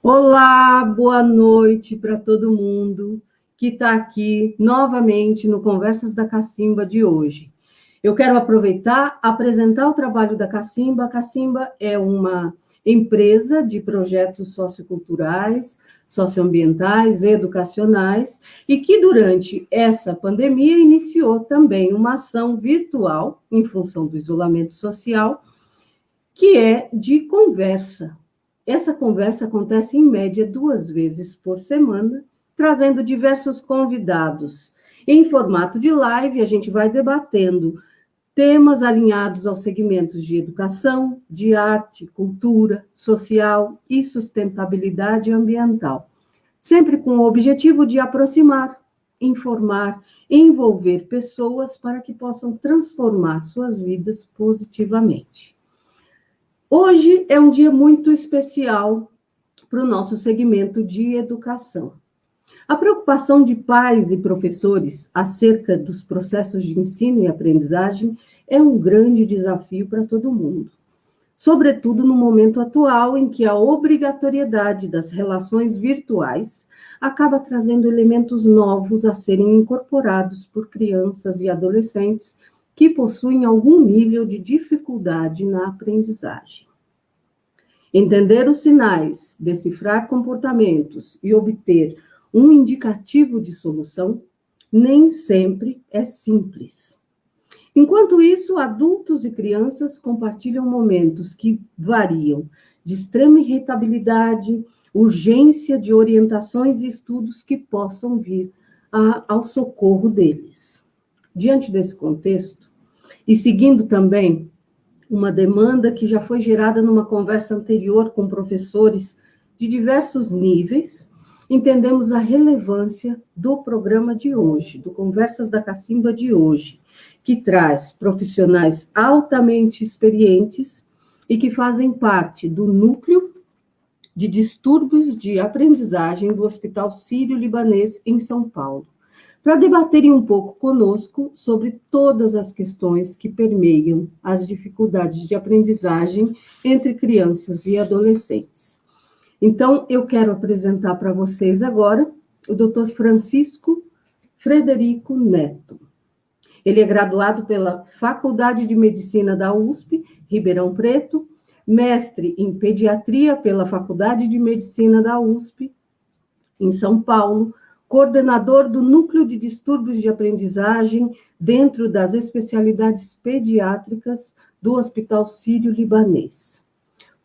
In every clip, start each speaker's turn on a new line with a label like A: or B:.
A: Olá, boa noite para todo mundo que está aqui novamente no Conversas da Cacimba de hoje. Eu quero aproveitar e apresentar o trabalho da Cacimba. A Cacimba é uma empresa de projetos socioculturais, socioambientais, educacionais, e que durante essa pandemia iniciou também uma ação virtual, em função do isolamento social, que é de conversa. Essa conversa acontece em média 2 vezes por semana, trazendo diversos convidados. Em formato de live, a gente vai debatendo temas alinhados aos segmentos de educação, de arte, cultura, social e sustentabilidade ambiental, sempre com o objetivo de aproximar, informar, envolver pessoas para que possam transformar suas vidas positivamente. Hoje é um dia muito especial para o nosso segmento de educação. A preocupação de pais e professores acerca dos processos de ensino e aprendizagem é um grande desafio para todo mundo, sobretudo no momento atual em que a obrigatoriedade das relações virtuais acaba trazendo elementos novos a serem incorporados por crianças e adolescentes que possuem algum nível de dificuldade na aprendizagem. Entender os sinais, decifrar comportamentos e obter um indicativo de solução nem sempre é simples. Enquanto isso, adultos e crianças compartilham momentos que variam de extrema irritabilidade, urgência de orientações e estudos que possam vir ao socorro deles. Diante desse contexto, e seguindo também uma demanda que já foi gerada numa conversa anterior com professores de diversos níveis, entendemos a relevância do programa de hoje, do Conversas da Cacimba de hoje, que traz profissionais altamente experientes e que fazem parte do núcleo de distúrbios de aprendizagem do Hospital Sírio-Libanês em São Paulo, para debaterem um pouco conosco sobre todas as questões que permeiam as dificuldades de aprendizagem entre crianças e adolescentes. Então, eu quero apresentar para vocês agora o Dr. Francisco Frederico Neto. Ele é graduado pela Faculdade de Medicina da USP, Ribeirão Preto, mestre em Pediatria pela Faculdade de Medicina da USP, em São Paulo, coordenador do Núcleo de Distúrbios de Aprendizagem dentro das especialidades pediátricas do Hospital Sírio-Libanês.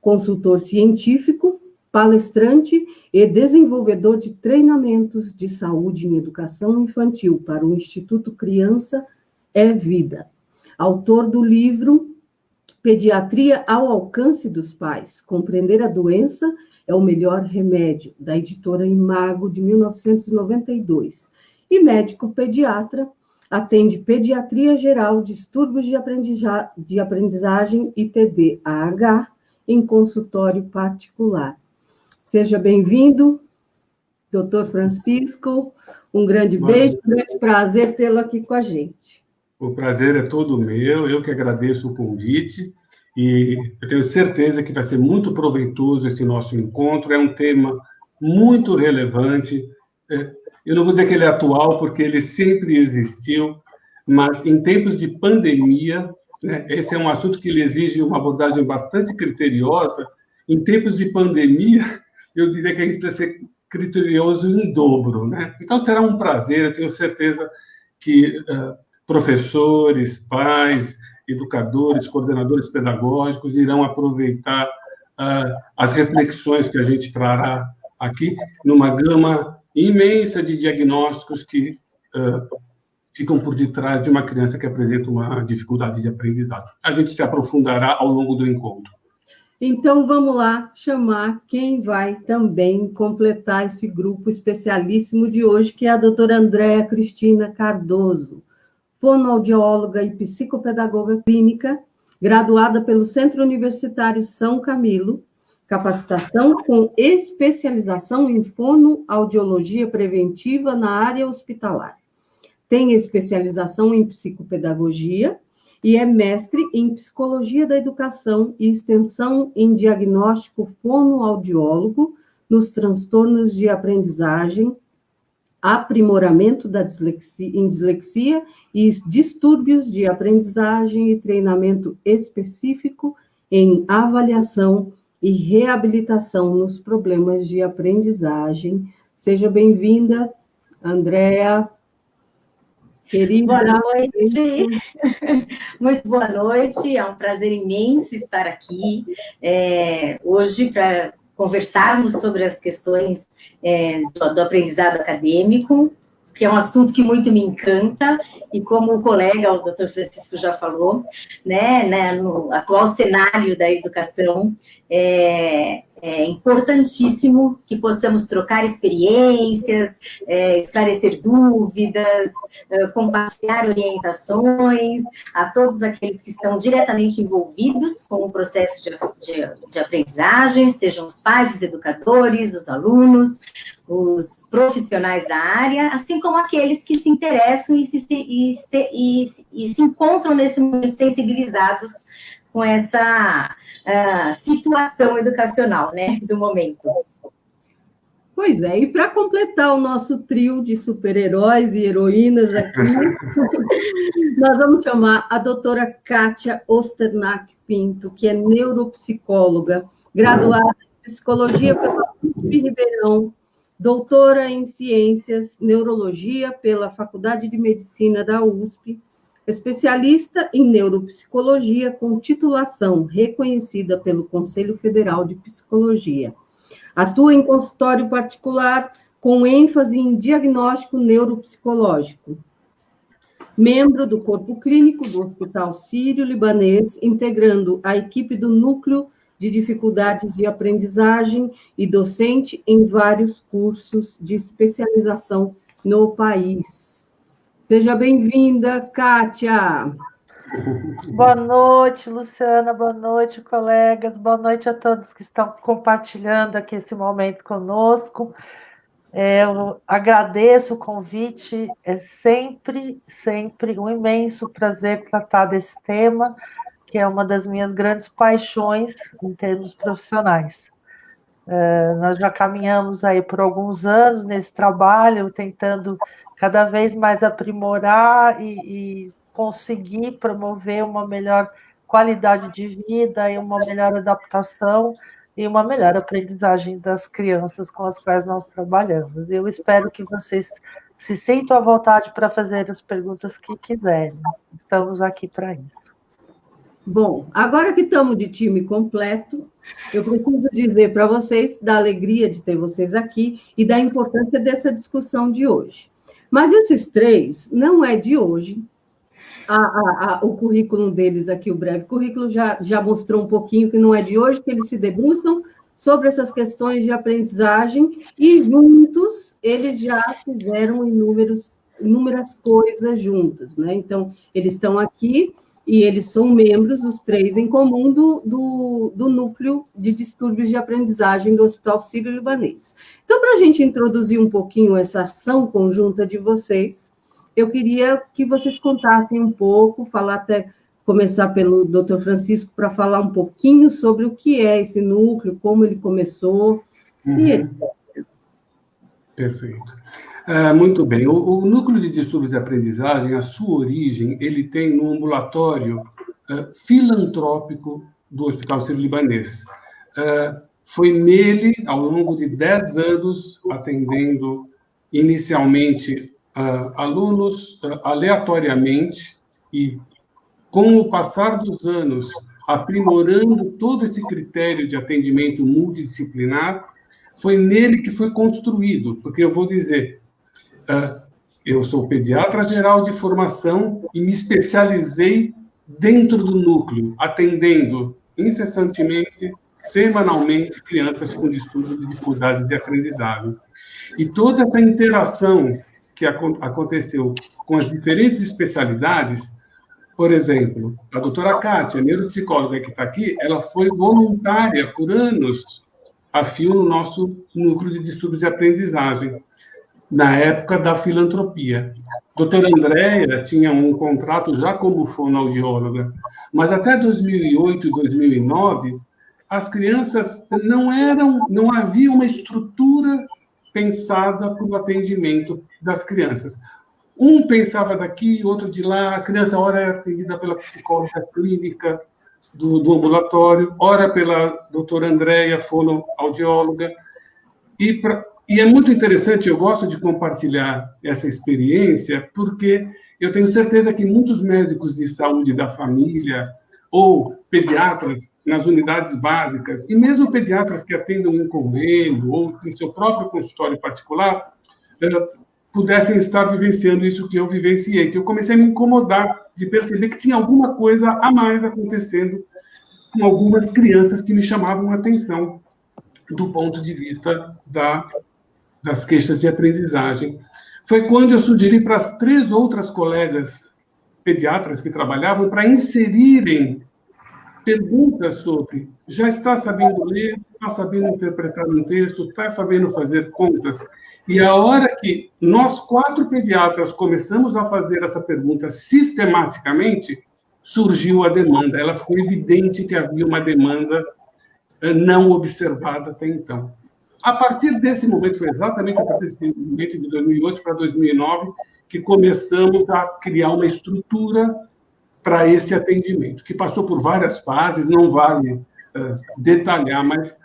A: Consultor científico, palestrante e desenvolvedor de treinamentos de saúde em educação infantil para o Instituto Criança é Vida. Autor do livro Pediatria ao Alcance dos Pais, Compreender a Doença é o Melhor Remédio, da editora Imago, de 1992. E médico pediatra, atende pediatria geral, distúrbios de aprendizagem e TDAH em consultório particular. Seja bem-vindo, doutor Francisco. Um grande beijo, um grande prazer tê-lo aqui com a gente.
B: O prazer é todo meu, eu que agradeço o convite. E eu tenho certeza que vai ser muito proveitoso esse nosso encontro. É um tema muito relevante. Eu não vou dizer que ele é atual, porque ele sempre existiu, mas em tempos de pandemia, né, esse é um assunto que ele exige uma abordagem bastante criteriosa. Em tempos de pandemia, eu diria que a gente precisa ser criterioso em dobro, né? Então, será um prazer, eu tenho certeza que professores, pais, educadores, coordenadores pedagógicos irão aproveitar as reflexões que a gente trará aqui numa gama imensa de diagnósticos que ficam por detrás de uma criança que apresenta uma dificuldade de aprendizagem. A gente se aprofundará ao longo do encontro.
A: Então, vamos lá chamar quem vai também completar esse grupo especialíssimo de hoje, que é a doutora Andréa Cristina Cardoso, fonoaudióloga e psicopedagoga clínica, graduada pelo Centro Universitário São Camilo, capacitação com especialização em fonoaudiologia preventiva na área hospitalar. Tem especialização em psicopedagogia e é mestre em psicologia da educação e extensão em diagnóstico fonoaudiólogo nos transtornos de aprendizagem, aprimoramento em dislexia e distúrbios de aprendizagem e treinamento específico em avaliação e reabilitação nos problemas de aprendizagem. Seja bem-vinda, Andréa, querida.
C: Boa noite, muito boa noite, é um prazer imenso estar aqui hoje para conversarmos sobre as questões do aprendizado acadêmico, que é um assunto que muito me encanta, e como o colega, o Dr. Francisco já falou, no atual cenário da educação, é importantíssimo que possamos trocar experiências, esclarecer dúvidas, compartilhar orientações a todos aqueles que estão diretamente envolvidos com o processo de aprendizagem, sejam os pais, os educadores, os alunos, os profissionais da área, assim como aqueles que se interessam e se encontram nesse momento sensibilizados com essa situação educacional, do momento.
A: Pois é, e para completar o nosso trio de super-heróis e heroínas aqui, nós vamos chamar a doutora Kátia Osternack Pinto, que é neuropsicóloga, graduada em Psicologia pela USP Ribeirão, doutora em Ciências, Neurologia pela Faculdade de Medicina da USP, especialista em neuropsicologia com titulação reconhecida pelo Conselho Federal de Psicologia. Atua em consultório particular com ênfase em diagnóstico neuropsicológico. Membro do corpo clínico do Hospital Sírio-Libanês, integrando a equipe do Núcleo de Dificuldades de Aprendizagem e docente em vários cursos de especialização no país. Seja bem-vinda, Kátia.
D: Boa noite, Luciana, boa noite, colegas, boa noite a todos que estão compartilhando aqui esse momento conosco. Eu agradeço o convite, é sempre um imenso prazer tratar desse tema, que é uma das minhas grandes paixões em termos profissionais. Nós já caminhamos aí por alguns anos nesse trabalho, tentando cada vez mais aprimorar e conseguir promover uma melhor qualidade de vida e uma melhor adaptação e uma melhor aprendizagem das crianças com as quais nós trabalhamos. Eu espero que vocês se sintam à vontade para fazer as perguntas que quiserem. Estamos aqui para isso.
A: Bom, agora que estamos de time completo, eu preciso dizer para vocês da alegria de ter vocês aqui e da importância dessa discussão de hoje. Mas esses três não é de hoje. O currículo deles aqui, o breve currículo, já mostrou um pouquinho que não é de hoje, que eles se debruçam sobre essas questões de aprendizagem e juntos eles já fizeram inúmeras coisas juntos, né? Então, eles estão aqui e eles são membros, os três em comum, do Núcleo de Distúrbios de Aprendizagem do Hospital Sírio-Libanês. Então, para a gente introduzir um pouquinho essa ação conjunta de vocês, eu queria que vocês contassem um pouco, começar pelo Dr. Francisco, para falar um pouquinho sobre o que é esse núcleo, como ele começou, e etc.
B: Perfeito. Muito bem. O Núcleo de Distúrbios de Aprendizagem, a sua origem, ele tem no ambulatório filantrópico do Hospital Sírio-Libanês. Foi nele, ao longo de 10 anos, atendendo inicialmente alunos aleatoriamente e, com o passar dos anos, aprimorando todo esse critério de atendimento multidisciplinar, foi nele que foi construído, porque eu vou dizer, eu sou pediatra geral de formação e me especializei dentro do núcleo, atendendo incessantemente, semanalmente, crianças com distúrbio de dificuldades de aprendizagem. E toda essa interação que aconteceu com as diferentes especialidades, por exemplo, a doutora Kátia, neuropsicóloga que está aqui, ela foi voluntária por anos a fio no nosso núcleo de distúrbios de aprendizagem, na época da filantropia. Doutora Andréa tinha um contrato já como fonoaudióloga, mas até 2008 e 2009, as crianças não havia uma estrutura pensada para o atendimento das crianças. Um pensava daqui, outro de lá, a criança ora é atendida pela psicóloga clínica do ambulatório, ora pela doutora Andréia, fonoaudióloga, e é muito interessante, eu gosto de compartilhar essa experiência, porque eu tenho certeza que muitos médicos de saúde da família, ou pediatras nas unidades básicas, e mesmo pediatras que atendem em convênio, ou em seu próprio consultório particular, pudessem estar vivenciando isso que eu vivenciei, que eu comecei a me incomodar de perceber que tinha alguma coisa a mais acontecendo com algumas crianças que me chamavam a atenção do ponto de vista das queixas de aprendizagem. Foi quando eu sugeri para as 3 outras colegas pediatras que trabalhavam para inserirem perguntas sobre: já está sabendo ler, está sabendo interpretar um texto, está sabendo fazer contas? E a hora que nós 4 pediatras começamos a fazer essa pergunta sistematicamente, surgiu a demanda. Ela ficou evidente que havia uma demanda não observada até então. A partir desse momento, foi exatamente a partir desse momento de 2008 para 2009, que começamos a criar uma estrutura para esse atendimento, que passou por várias fases, não vale detalhar, mas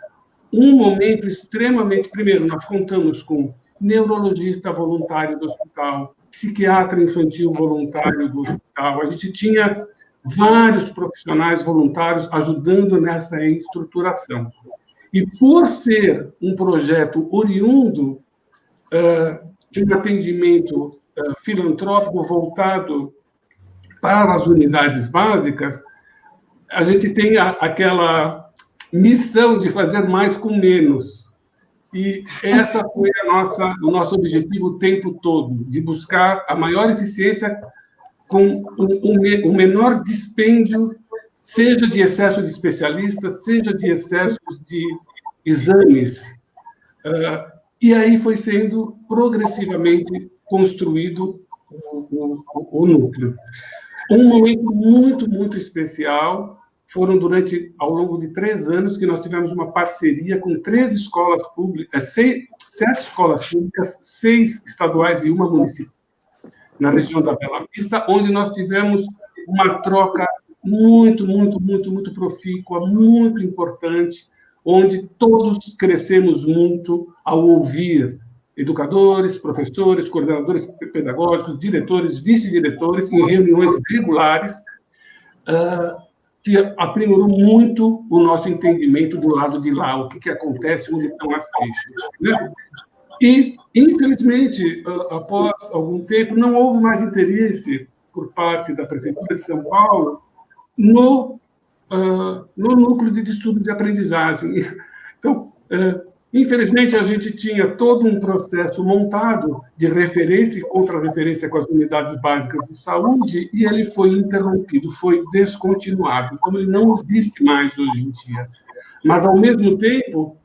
B: um momento extremamente... Primeiro, nós contamos com neurologista voluntário do hospital, psiquiatra infantil voluntário do hospital, a gente tinha vários profissionais voluntários ajudando nessa estruturação. E por ser um projeto oriundo de um atendimento filantrópico voltado para as unidades básicas, a gente tem aquela missão de fazer mais com menos. E essa foi o nosso objetivo o tempo todo, de buscar a maior eficiência com o menor dispêndio, seja de excesso de especialistas, seja de excessos de exames. E aí foi sendo progressivamente construído o núcleo. Um momento muito, muito especial foram ao longo de 3 anos que nós tivemos uma parceria com 3 escolas públicas, 7 escolas públicas, 6 estaduais e 1 municipal, na região da Bela Vista, onde nós tivemos uma troca muito, muito, muito, muito profícua, muito importante, onde todos crescemos muito ao ouvir educadores, professores, coordenadores pedagógicos, diretores, vice-diretores, em reuniões regulares, que aprimorou muito o nosso entendimento do lado de lá, o que acontece, onde estão as queixas, né? E, infelizmente, após algum tempo, não houve mais interesse por parte da Prefeitura de São Paulo no núcleo de distúrbio de aprendizagem. Então, infelizmente, a gente tinha todo um processo montado de referência e contra-referência com as unidades básicas de saúde e ele foi interrompido, foi descontinuado. Então, ele não existe mais hoje em dia. Mas, ao mesmo tempo,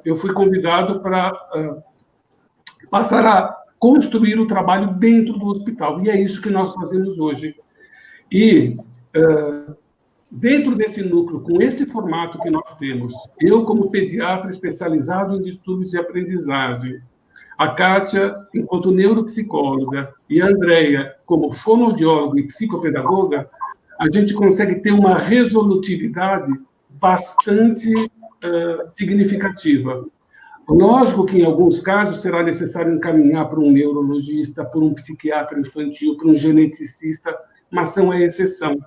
B: eu fui convidado para passar a construir o trabalho dentro do hospital. E é isso que nós fazemos hoje. E, dentro desse núcleo, com este formato que nós temos, eu, como pediatra especializado em distúrbios de aprendizagem, a Kátia, enquanto neuropsicóloga, e a Andréia, como fonoaudióloga e psicopedagoga, a gente consegue ter uma resolutividade bastante significativa. Lógico que, em alguns casos, será necessário encaminhar para um neurologista, para um psiquiatra infantil, para um geneticista, mas são a exceção.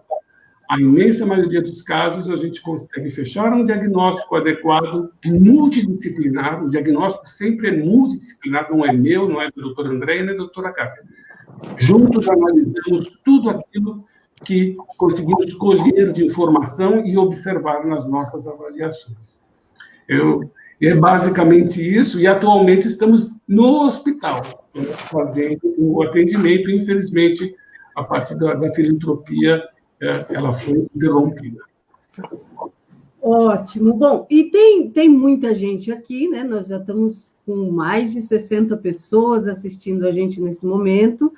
B: A imensa maioria dos casos, a gente consegue fechar um diagnóstico adequado, multidisciplinar. O diagnóstico sempre é multidisciplinar, não é meu, não é da doutora Andréia, nem da doutora Kátia. Juntos analisamos tudo aquilo que conseguimos colher de informação e observar nas nossas avaliações. É basicamente isso, e atualmente estamos no hospital, fazendo o atendimento. Infelizmente, a partir da filantropia, ela foi interrompida.
A: Ótimo. Bom, e tem muita gente aqui, né? Nós já estamos com mais de 60 pessoas assistindo a gente nesse momento,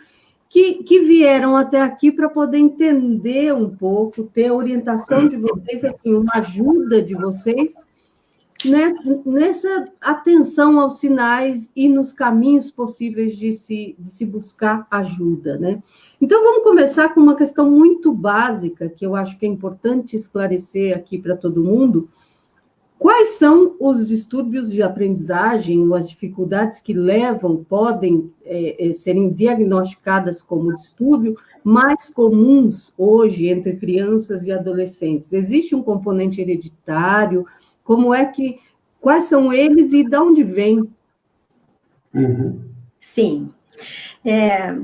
A: que vieram até aqui para poder entender um pouco, ter a orientação de vocês, assim, uma ajuda de vocês, né, nessa atenção aos sinais e nos caminhos possíveis de se buscar ajuda, né? Então, vamos começar com uma questão muito básica, que eu acho que é importante esclarecer aqui para todo mundo. Quais são os distúrbios de aprendizagem ou as dificuldades que podem serem diagnosticadas como distúrbio mais comuns hoje entre crianças e adolescentes? Existe um componente hereditário? Quais são eles e de onde vêm?
C: Sim.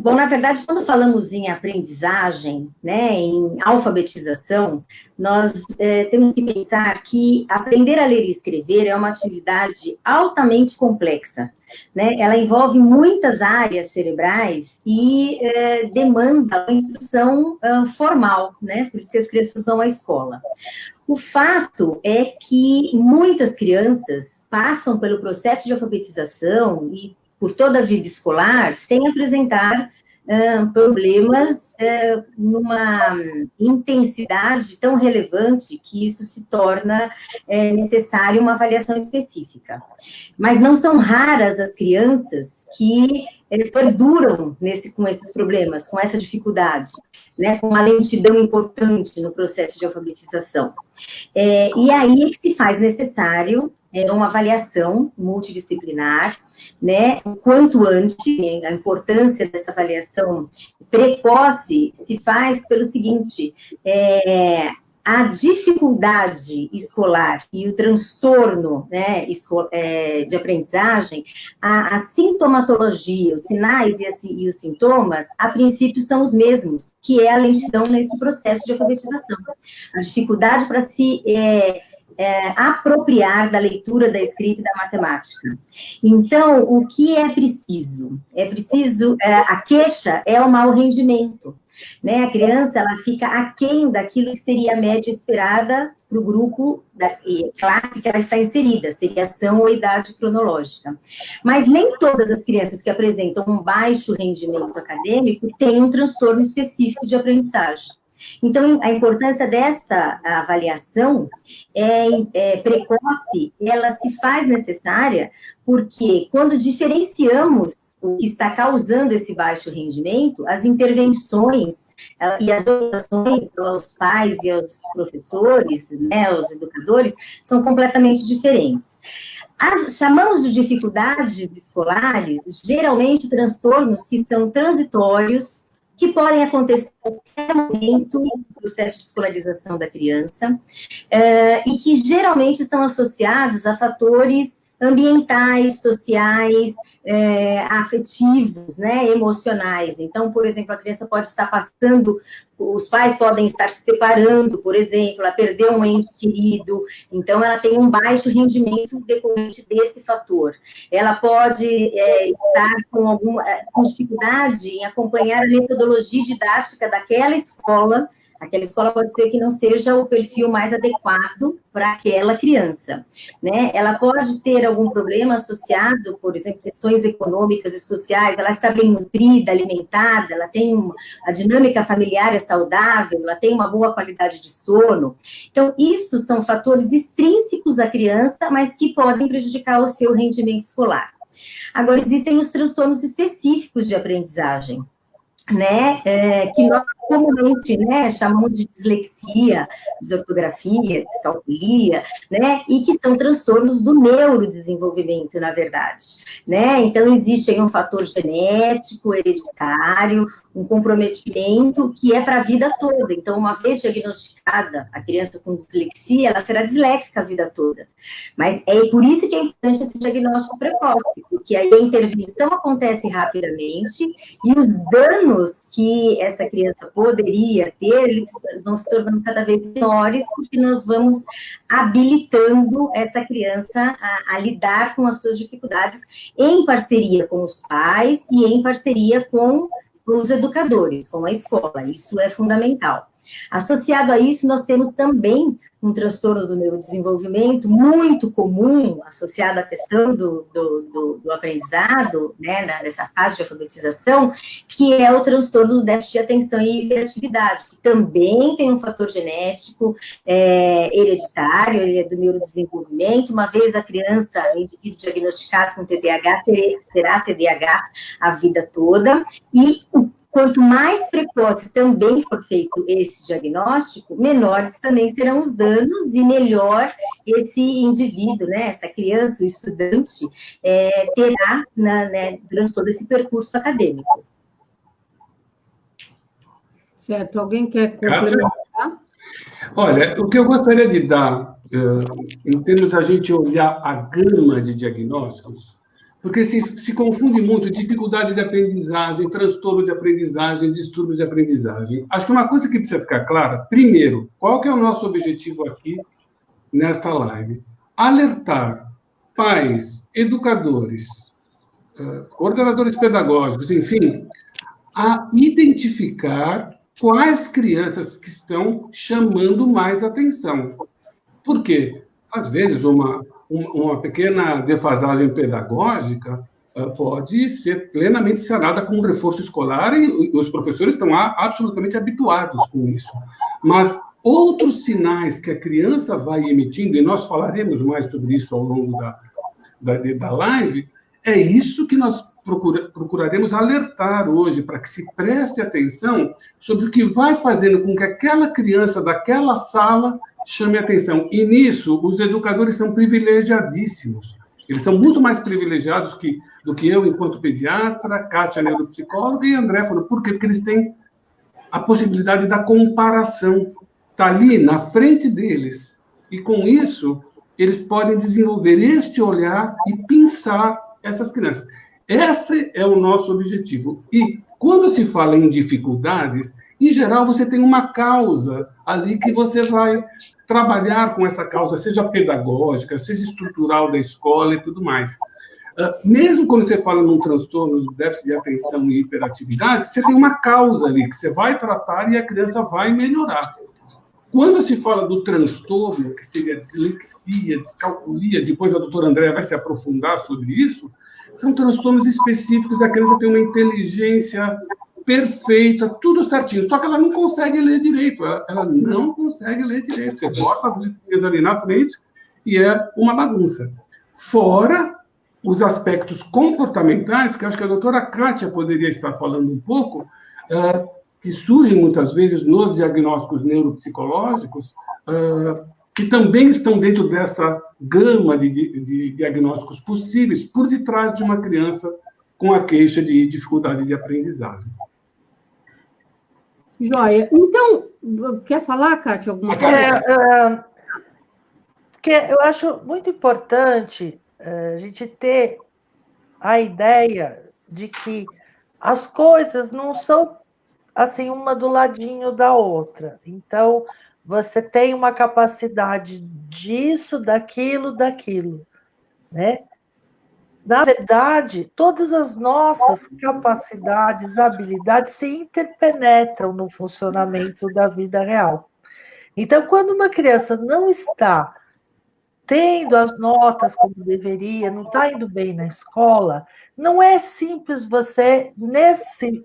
C: Bom, na verdade, quando falamos em aprendizagem, né, em alfabetização, nós temos que pensar que aprender a ler e escrever é uma atividade altamente complexa, né? Ela envolve muitas áreas cerebrais e demanda uma instrução formal, né? Por isso que as crianças vão à escola. O fato é que muitas crianças passam pelo processo de alfabetização e por toda a vida escolar, sem apresentar problemas numa intensidade tão relevante que isso se torna necessário uma avaliação específica. Mas não são raras as crianças que perduram com esses problemas, com essa dificuldade, né, com uma lentidão importante no processo de alfabetização. E aí é que se faz necessário uma avaliação multidisciplinar, né, o quanto antes. A importância dessa avaliação precoce se faz pelo seguinte: a dificuldade escolar e o transtorno, né, de aprendizagem, a sintomatologia, os sinais e os sintomas, a princípio, são os mesmos, que é a lentidão nesse processo de alfabetização. A dificuldade para se apropriar da leitura, da escrita e da matemática. Então, o que é preciso? A queixa é o mau rendimento, né? A criança, ela fica aquém daquilo que seria a média esperada para o grupo da classe que ela está inserida, seriação ou idade cronológica. Mas nem todas as crianças que apresentam um baixo rendimento acadêmico têm um transtorno específico de aprendizagem. Então, a importância desta avaliação precoce, ela se faz necessária porque, quando diferenciamos o que está causando esse baixo rendimento, as intervenções e as orientações aos pais e aos professores, né, aos educadores, são completamente diferentes. Chamamos de dificuldades escolares, geralmente, transtornos que são transitórios, que podem acontecer a qualquer momento no processo de escolarização da criança, e que geralmente estão associados a fatores ambientais, sociais, afetivos, né, emocionais. Então, por exemplo, a criança pode estar passando, os pais podem estar se separando, por exemplo, ela perdeu um ente querido, então ela tem um baixo rendimento decorrente desse fator. Ela pode estar com dificuldade em acompanhar a metodologia didática daquela escola. Aquela escola pode ser que não seja o perfil mais adequado para aquela criança, né? Ela pode ter algum problema associado, por exemplo, questões econômicas e sociais. Ela está bem nutrida, alimentada, ela tem a dinâmica familiar é saudável, ela tem uma boa qualidade de sono. Então, isso são fatores extrínsecos à criança, mas que podem prejudicar o seu rendimento escolar. Agora, existem os transtornos específicos de aprendizagem, né, que nós comumente, né, chamamos de dislexia, desortografia, descalculia, né, e que são transtornos do neurodesenvolvimento, na verdade, né. Então, existe aí um fator genético, hereditário, um comprometimento que é para a vida toda. Então, uma vez diagnosticada a criança com dislexia, ela será disléxica a vida toda. Mas é por isso que é importante esse diagnóstico precoce, porque aí a intervenção acontece rapidamente e os danos que essa criança poderia ter, eles vão se tornando cada vez menores, porque nós vamos habilitando essa criança a lidar com as suas dificuldades em parceria com os pais e em parceria com os educadores, com a escola. Isso é fundamental. Associado a isso, nós temos também um transtorno do neurodesenvolvimento muito comum, associado à questão do aprendizado, né, nessa fase de alfabetização, que é o transtorno do déficit de atenção e hiperatividade, que também tem um fator genético, hereditário, ele é do neurodesenvolvimento. Uma vez a criança, o indivíduo diagnosticado com TDAH, será TDAH a vida toda, e quanto mais precoce também for feito esse diagnóstico, menores também serão os danos e melhor esse indivíduo, né, essa criança, o estudante, terá durante todo esse percurso acadêmico.
A: Certo. Alguém quer complementar?
B: Olha, o que eu gostaria de dar, em termos da gente olhar a gama de diagnósticos, porque se confunde muito dificuldade de aprendizagem, transtorno de aprendizagem, distúrbios de aprendizagem. Acho que uma coisa que precisa ficar clara, primeiro, qual que é o nosso objetivo aqui nesta live? Alertar pais, educadores, coordenadores pedagógicos, enfim, a identificar quais crianças que estão chamando mais atenção. Por quê? Às vezes, uma pequena defasagem pedagógica pode ser plenamente sanada com um reforço escolar e os professores estão absolutamente habituados com isso. Mas outros sinais que a criança vai emitindo, e nós falaremos mais sobre isso ao longo da live, é isso que nós procuraremos alertar hoje, para que se preste atenção sobre o que vai fazendo com que aquela criança daquela sala chame atenção. E nisso, os educadores são privilegiadíssimos. Eles são muito mais privilegiados do que eu, enquanto pediatra, Kátia, neuropsicóloga, e André falou. Por quê? Porque eles têm a possibilidade da comparação. Está ali na frente deles. E com isso, eles podem desenvolver este olhar e pensar essas crianças. Esse é o nosso objetivo. E quando se fala em dificuldades, em geral, você tem uma causa ali que você vai trabalhar com essa causa, seja pedagógica, seja estrutural da escola e tudo mais. Mesmo quando você fala num transtorno de déficit de atenção e hiperatividade, você tem uma causa ali que você vai tratar e a criança vai melhorar. Quando se fala do transtorno, que seria dislexia, descalculia, depois a doutora Andréa vai se aprofundar sobre isso, são transtornos específicos da criança ter uma inteligência perfeita, tudo certinho, só que ela não consegue ler direito, ela não consegue ler direito, você bota as letrinhas ali na frente e é uma bagunça. Fora os aspectos comportamentais, que acho que a doutora Kátia poderia estar falando um pouco, que surgem muitas vezes nos diagnósticos neuropsicológicos, que também estão dentro dessa gama de diagnósticos possíveis por detrás de uma criança com a queixa de dificuldade de aprendizagem.
A: Joia. Então, quer falar, Kátia, alguma coisa?
D: Porque eu acho muito importante a gente ter a ideia de que as coisas não são assim uma do ladinho da outra. Então, você tem uma capacidade disso, daquilo, né? Na verdade, todas as nossas capacidades, habilidades se interpenetram no funcionamento da vida real. Então, quando uma criança não está tendo as notas como deveria, não está indo bem na escola, não é simples você, nesse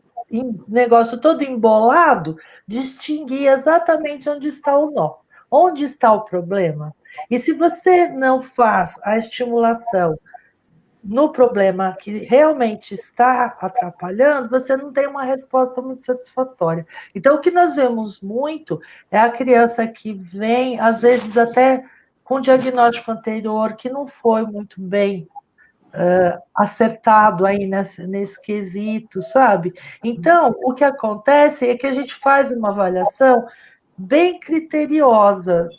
D: negócio todo embolado, distinguir exatamente onde está o nó, onde está o problema. E se você não faz a estimulação no problema que realmente está atrapalhando, você não tem uma resposta muito satisfatória. Então, o que nós vemos muito é a criança que vem, às vezes até com diagnóstico anterior, que não foi muito bem acertado aí nesse quesito, sabe? Então, o que acontece é que a gente faz uma avaliação bem criteriosa.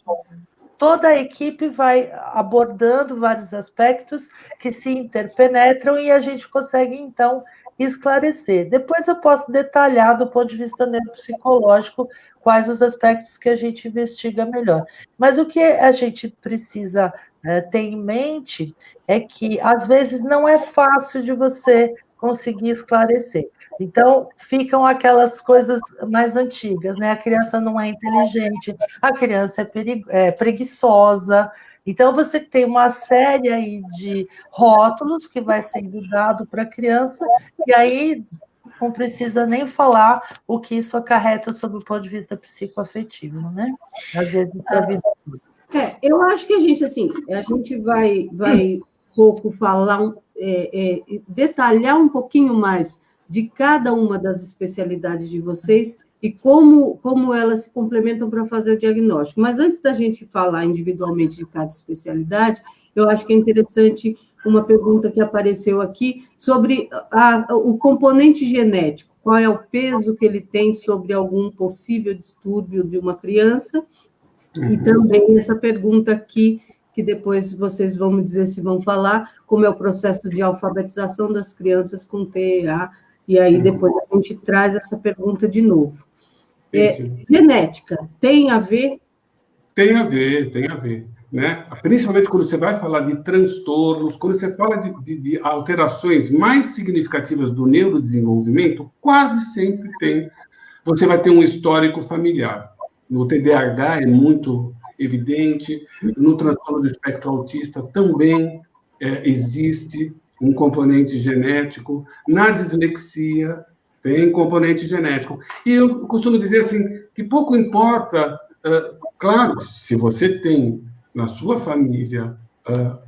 D: Toda a equipe vai abordando vários aspectos que se interpenetram e a gente consegue, então, esclarecer. Depois eu posso detalhar, do ponto de vista neuropsicológico, quais os aspectos que a gente investiga melhor. Mas o que a gente precisa ter em mente é que, às vezes, não é fácil de você conseguir esclarecer. Então, ficam aquelas coisas mais antigas, né? A criança não é inteligente, a criança é preguiçosa. Então, você tem uma série aí de rótulos que vai sendo dado para a criança, e aí não precisa nem falar o que isso acarreta sob o ponto de vista psicoafetivo, né? Às vezes, para a vida toda.
A: Eu acho que a gente vai pouco falar, detalhar um pouquinho mais de cada uma das especialidades de vocês e como elas se complementam para fazer o diagnóstico. Mas antes da gente falar individualmente de cada especialidade, eu acho que é interessante uma pergunta que apareceu aqui sobre o componente genético. Qual é o peso que ele tem sobre algum possível distúrbio de uma criança? E também essa pergunta aqui, que depois vocês vão me dizer se vão falar, como é o processo de alfabetização das crianças com TEA, e aí depois a gente traz essa pergunta de novo. Genética, tem a ver?
B: Tem a ver, né? Principalmente quando você vai falar de transtornos, quando você fala de alterações mais significativas do neurodesenvolvimento, quase sempre você vai ter um histórico familiar. No TDAH é muito evidente, no transtorno do espectro autista também existe um componente genético, na dislexia tem componente genético. E eu costumo dizer assim, que pouco importa, claro, se você tem na sua família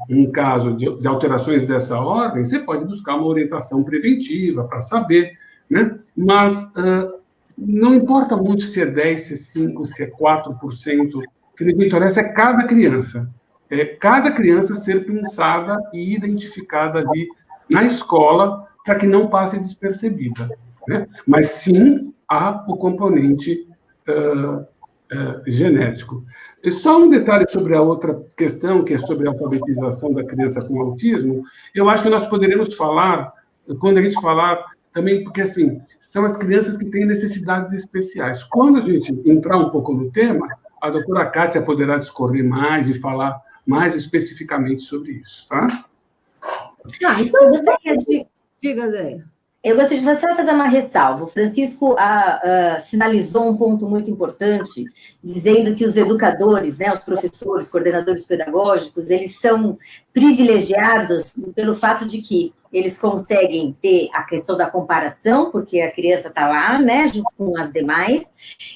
B: um caso de alterações dessa ordem, você pode buscar uma orientação preventiva para saber, né? Mas não importa muito se é 10, se é 5, se é 4%, o que me interessa é cada criança. É cada criança ser pensada e identificada ali na escola para que não passe despercebida, né? Mas sim há o componente genético. E só um detalhe sobre a outra questão, que é sobre a alfabetização da criança com autismo, eu acho que nós poderíamos falar, quando a gente falar também, porque, assim, são as crianças que têm necessidades especiais. Quando a gente entrar um pouco no tema, a doutora Kátia poderá discorrer mais e falar mais especificamente sobre isso, tá?
C: Então eu gostaria de...
A: Diga, Zé.
C: Eu gostaria de só fazer uma ressalva. O Francisco sinalizou um ponto muito importante, dizendo que os educadores, né, os professores, coordenadores pedagógicos, eles são privilegiados pelo fato de que eles conseguem ter a questão da comparação, porque a criança está lá, né, junto com as demais,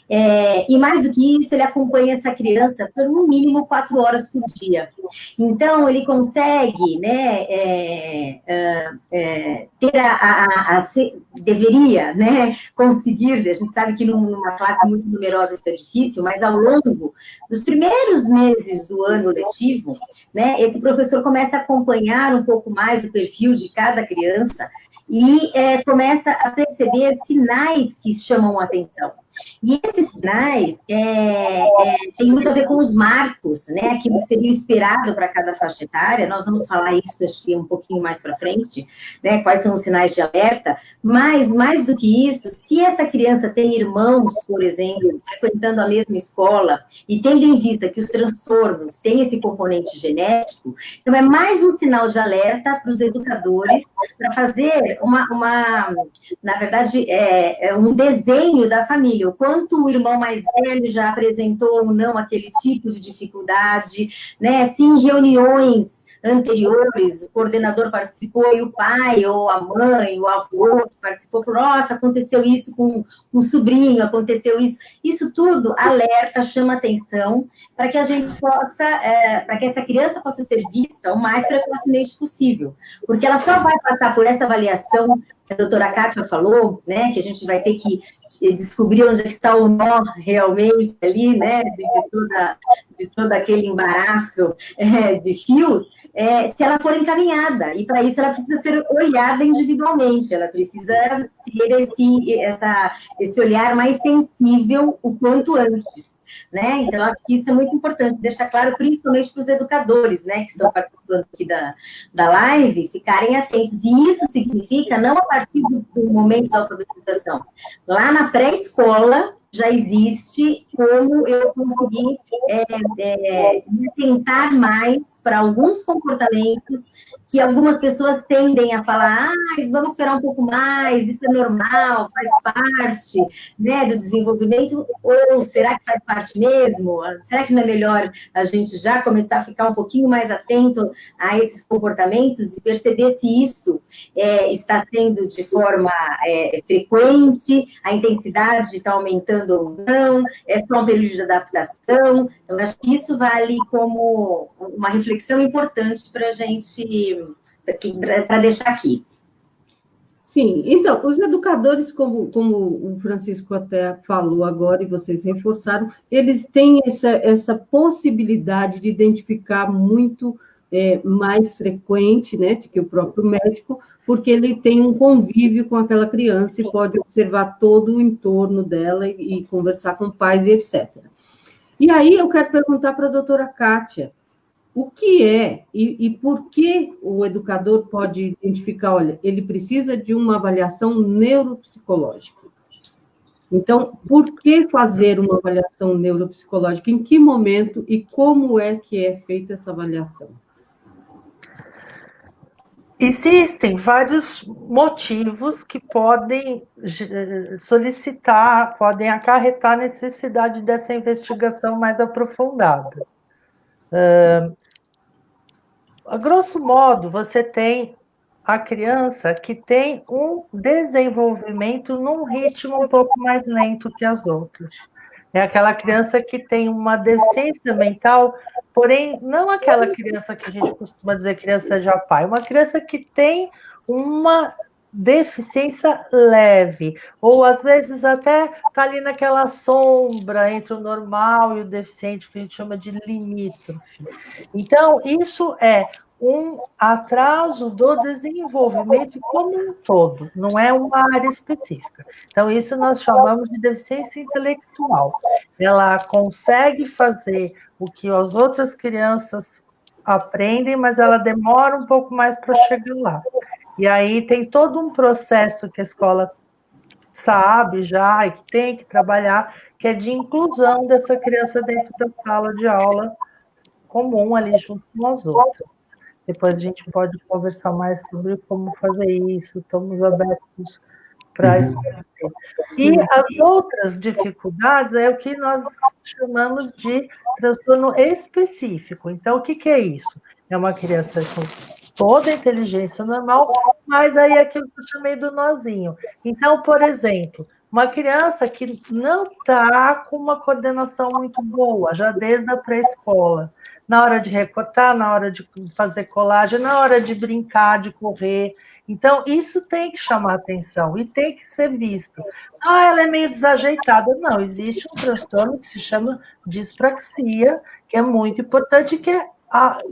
C: e mais do que isso, ele acompanha essa criança por no mínimo 4 horas por dia. Então, ele consegue, né, ter deveria, né, conseguir, a gente sabe que numa classe muito numerosa isso é difícil, mas ao longo dos primeiros meses do ano letivo, né, esse professor começa a acompanhar um pouco mais o perfil de cada criança e começa a perceber sinais que chamam a atenção. E esses sinais têm muito a ver com os marcos, né? Aquilo que seria esperado para cada faixa etária. Nós vamos falar isso, acho que um pouquinho mais para frente, né? Quais são os sinais de alerta. Mas, mais do que isso, se essa criança tem irmãos, por exemplo, frequentando a mesma escola, e tendo em vista que os transtornos têm esse componente genético, então é mais um sinal de alerta para os educadores para fazer na verdade, um desenho da família. O quanto o irmão mais velho já apresentou ou não aquele tipo de dificuldade, né? Se em reuniões anteriores o coordenador participou e o pai, ou a mãe, o avô que participou, falou, nossa, aconteceu isso com um sobrinho, aconteceu isso. Isso tudo alerta, chama atenção, para que a gente possa, para que essa criança possa ser vista o mais precocemente possível. Porque ela só vai passar por essa avaliação que a doutora Kátia falou, né, que a gente vai ter que descobrir onde é que está o nó realmente ali, né, de todo aquele embaraço de fios, se ela for encaminhada. E para isso ela precisa ser olhada individualmente, ela precisa ter esse olhar mais sensível o quanto antes. Né? Então, acho que isso é muito importante, deixar claro, principalmente para os educadores, né, que estão participando aqui da live, ficarem atentos. E isso significa não a partir do momento da alfabetização. Lá na pré-escola, já existe como eu conseguir me atentar mais para alguns comportamentos que algumas pessoas tendem a falar, vamos esperar um pouco mais, isso é normal, faz parte, né, do desenvolvimento, ou será que faz parte mesmo? Será que não é melhor a gente já começar a ficar um pouquinho mais atento a esses comportamentos e perceber se isso está sendo de forma frequente, a intensidade está aumentando ou não, é só um período de adaptação? Eu acho que isso vale como uma reflexão importante para a gente, para deixar aqui.
A: Sim, então, os educadores, como o Francisco até falou agora, e vocês reforçaram, eles têm essa possibilidade de identificar muito mais frequente, né, do que o próprio médico, porque ele tem um convívio com aquela criança e pode observar todo o entorno dela e conversar com pais e etc. E aí eu quero perguntar para a doutora Kátia, o que é e por que o educador pode identificar, olha, ele precisa de uma avaliação neuropsicológica. Então, por que fazer uma avaliação neuropsicológica? Em que momento e como é que é feita essa avaliação?
D: Existem vários motivos que podem solicitar, podem acarretar a necessidade dessa investigação mais aprofundada. A grosso modo, você tem a criança que tem um desenvolvimento num ritmo um pouco mais lento que as outras. É aquela criança que tem uma deficiência mental, porém, não aquela criança que a gente costuma dizer criança de pai, uma criança que tem uma deficiência leve, ou às vezes até está ali naquela sombra entre o normal e o deficiente, que a gente chama de limítrofe. Então, isso é um atraso do desenvolvimento como um todo, não é uma área específica. Então, isso nós chamamos de deficiência intelectual. Ela consegue fazer o que as outras crianças aprendem, mas ela demora um pouco mais para chegar lá. E aí tem todo um processo que a escola sabe já e que tem que trabalhar, que é de inclusão dessa criança dentro da sala de aula comum ali junto com as outras. Depois a gente pode conversar mais sobre como fazer isso, estamos abertos para esclarecer. E as outras dificuldades é o que nós chamamos de transtorno específico. Então, o que é isso? É uma criança com toda a inteligência normal, mas aí é aquilo que eu chamei do nozinho. Então, por exemplo, uma criança que não está com uma coordenação muito boa, já desde a pré-escola, na hora de recortar, na hora de fazer colagem, na hora de brincar, de correr. Então, isso tem que chamar atenção e tem que ser visto. Ela é meio desajeitada. Não, existe um transtorno que se chama dispraxia, que é muito importante, que é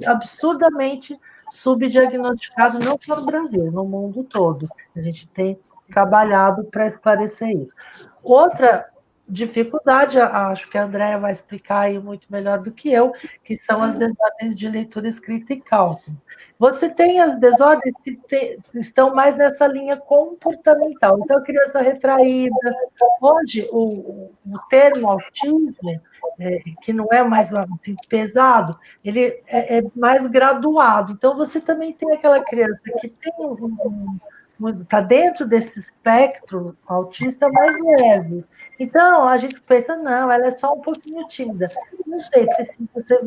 D: absurdamente subdiagnosticado, não só no Brasil, no mundo todo. A gente tem trabalhado para esclarecer isso. Outra dificuldade, acho que a Andréia vai explicar aí muito melhor do que eu, que são as desordens de leitura, escrita e cálculo. Você tem as desordens que estão mais nessa linha comportamental. Então, a criança retraída. Hoje, o termo autismo, que não é mais assim, pesado, ele é mais graduado. Então, você também tem aquela criança que tem está dentro desse espectro autista mais leve. Então, a gente pensa, não, ela é só um pouquinho tímida. Não sei, precisa ser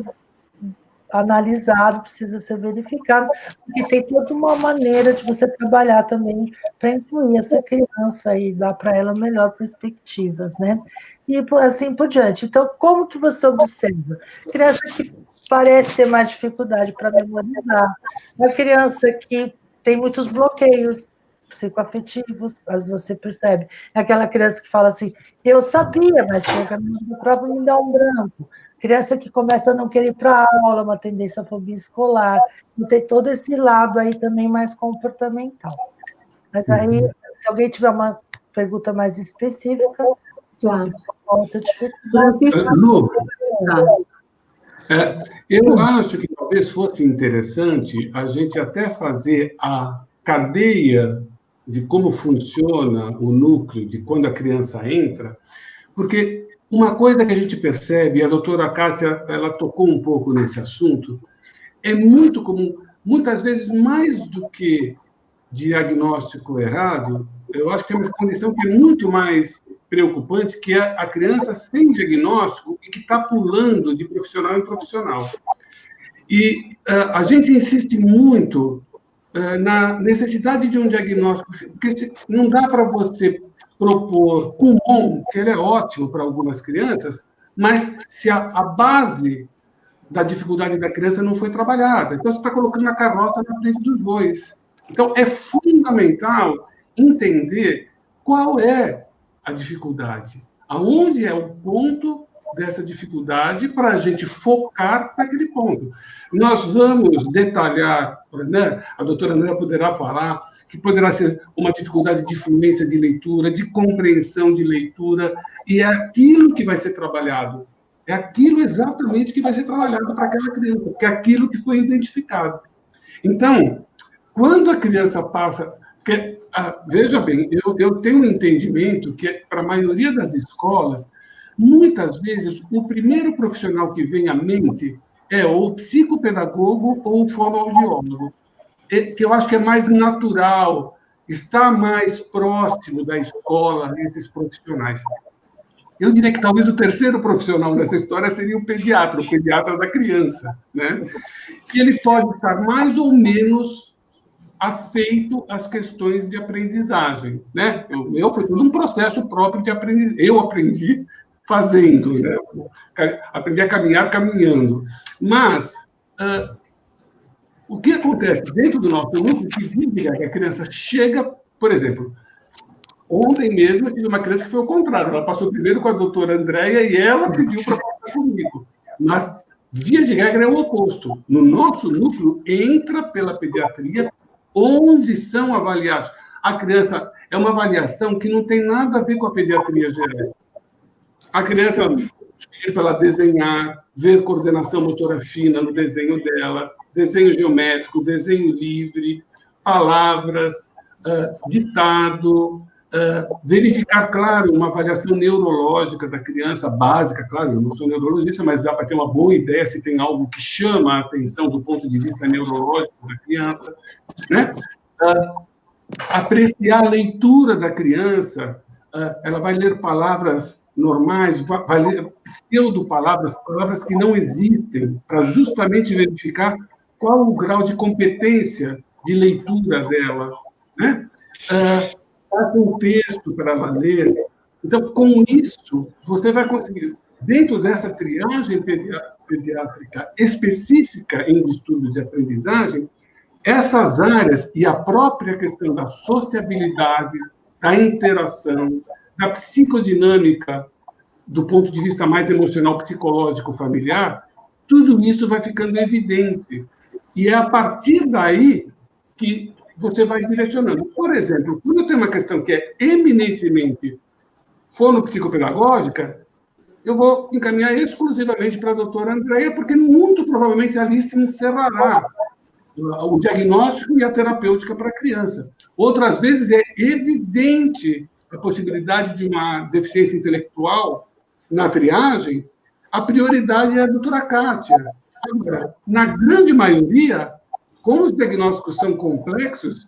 D: analisado, precisa ser verificado, porque tem toda uma maneira de você trabalhar também para incluir essa criança e dar para ela melhor perspectivas, né? E assim por diante. Então, como que você observa? Criança que parece ter mais dificuldade para memorizar, uma criança que tem muitos bloqueios psicoafetivos, às vezes você percebe. É aquela criança que fala assim, eu sabia, mas chega no prova me dá um branco. Criança que começa a não querer ir para a aula, uma tendência à fobia escolar, e tem todo esse lado aí também mais comportamental. Mas aí, se alguém tiver uma pergunta mais específica,
A: claro.
D: Outra dificuldade.
B: Lu, eu acho que talvez fosse interessante a gente até fazer a cadeia de como funciona o núcleo, de quando a criança entra, Porque uma coisa que a gente percebe, e a doutora Kátia, ela tocou um pouco nesse assunto, é muito comum, muitas vezes mais do que diagnóstico errado, eu acho que é uma condição que é muito mais preocupante, que é a criança sem diagnóstico e que está pulando de profissional em profissional. E a gente insiste muito na necessidade de um diagnóstico, porque não dá para você propor Kumon, que ele é ótimo para algumas crianças, mas se a base da dificuldade da criança não foi trabalhada. Então, você está colocando a carroça na frente dos bois. Então, é fundamental entender qual é a dificuldade, aonde é o ponto dessa dificuldade para a gente focar naquele ponto. Nós vamos detalhar, né? A doutora Andréa poderá falar que poderá ser uma dificuldade de fluência de leitura, de compreensão de leitura, e é aquilo que vai ser trabalhado. É aquilo exatamente que vai ser trabalhado para aquela criança, porque é aquilo que foi identificado. Então, quando a criança passa... Porque, veja bem, eu tenho um entendimento que, para a maioria das escolas, muitas vezes, o primeiro profissional que vem à mente é ou o psicopedagogo ou o fonoaudiólogo, que eu acho que é mais natural, está mais próximo da escola, esses profissionais. Eu diria que talvez o terceiro profissional dessa história seria o pediatra da criança, né? E ele pode estar mais ou menos afeito às questões de aprendizagem, né? Foi todo um processo próprio de aprendizagem. Eu aprendi fazendo, né? Aprendi a caminhar caminhando. Mas o que acontece dentro do nosso núcleo que a criança chega, por exemplo, ontem mesmo eu tive uma criança que foi o contrário, ela passou primeiro com a doutora Andréia e ela pediu para passar comigo. Mas, via de regra, é o oposto. No nosso núcleo, entra pela pediatria, onde são avaliados. A criança é uma avaliação que não tem nada a ver com a pediatria geral. A criança pedir para ela desenhar, ver coordenação motora fina no desenho dela, desenho geométrico, desenho livre, palavras, ditado, verificar, claro, uma avaliação neurológica da criança, básica, claro, eu não sou neurologista, mas dá para ter uma boa ideia se tem algo que chama a atenção do ponto de vista neurológico da criança, né? Apreciar a leitura da criança, ela vai ler palavras normais, vai ler pseudo-palavras, palavras que não existem, para justamente verificar qual o grau de competência de leitura dela, né? Faça um texto para ela ler. Então, com isso, você vai conseguir, dentro dessa triagem pediátrica específica em distúrbios de aprendizagem, essas áreas e a própria questão da sociabilidade, da interação, da psicodinâmica, do ponto de vista mais emocional, psicológico, familiar, tudo isso vai ficando evidente. E é a partir daí que você vai direcionando. Por exemplo, quando eu tenho uma questão que é eminentemente fonopsicopedagógica, eu vou encaminhar exclusivamente para a doutora Andréia, porque muito provavelmente ali se encerrará o diagnóstico e a terapêutica para a criança. Outras vezes é evidente a possibilidade de uma deficiência intelectual na triagem, a prioridade é a doutora Kátia. Agora, na grande maioria, como os diagnósticos são complexos,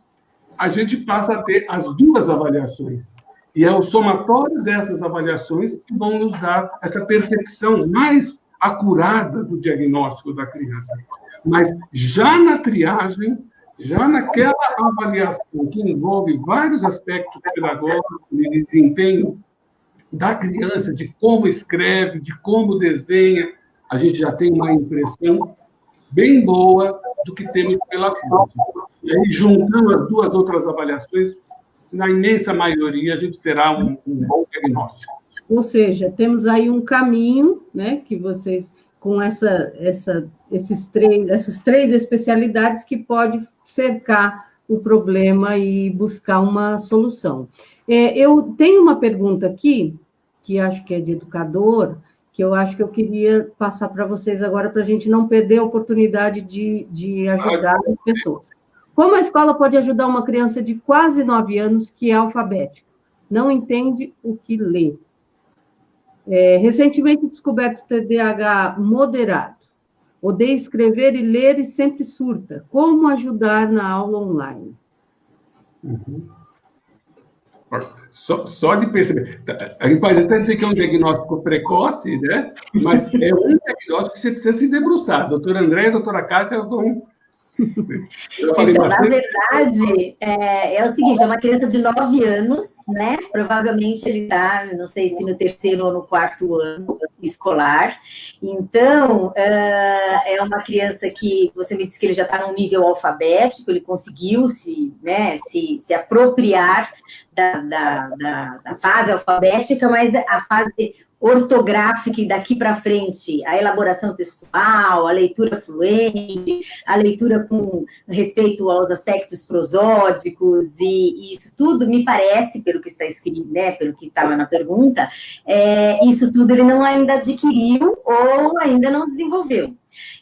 B: a gente passa a ter as duas avaliações. E é o somatório dessas avaliações que vão nos dar essa percepção mais acurada do diagnóstico da criança. Mas já na triagem, já naquela avaliação que envolve vários aspectos pedagógicos de desempenho da criança, de como escreve, de como desenha, a gente já tem uma impressão bem boa do que temos pela frente. E aí, juntando as duas outras avaliações, na imensa maioria, a gente terá um bom diagnóstico.
A: Ou seja, temos aí um caminho, né, que vocês, com essas três especialidades, que pode cercar o problema e buscar uma solução. Eu tenho uma pergunta aqui, que acho que é de educador, que eu acho que eu queria passar para vocês agora, para a gente não perder a oportunidade de ajudar as pessoas. Como a escola pode ajudar uma criança de quase 9 anos que é alfabética, não entende o que lê? Recentemente descoberto TDAH moderado. Odeia escrever e ler e sempre surta. Como ajudar na aula online?
B: Uhum. Só de perceber. A gente pode até dizer que é um diagnóstico precoce, né? Mas é um diagnóstico que você precisa se debruçar. A doutora André e a doutora Kátia vão...
C: Então, na verdade, é o seguinte, é uma criança de 9 anos, né? Provavelmente ele está, não sei se no 3º ou no 4º ano escolar. Então, é uma criança que, você me disse que ele já está num nível alfabético, ele conseguiu se apropriar da fase alfabética, mas a fase ortográfica e daqui para frente, a elaboração textual, a leitura fluente, a leitura com respeito aos aspectos prosódicos, e isso tudo me parece, pelo que está escrito, né, pelo que está lá na pergunta, isso tudo ele não ainda adquiriu ou ainda não desenvolveu.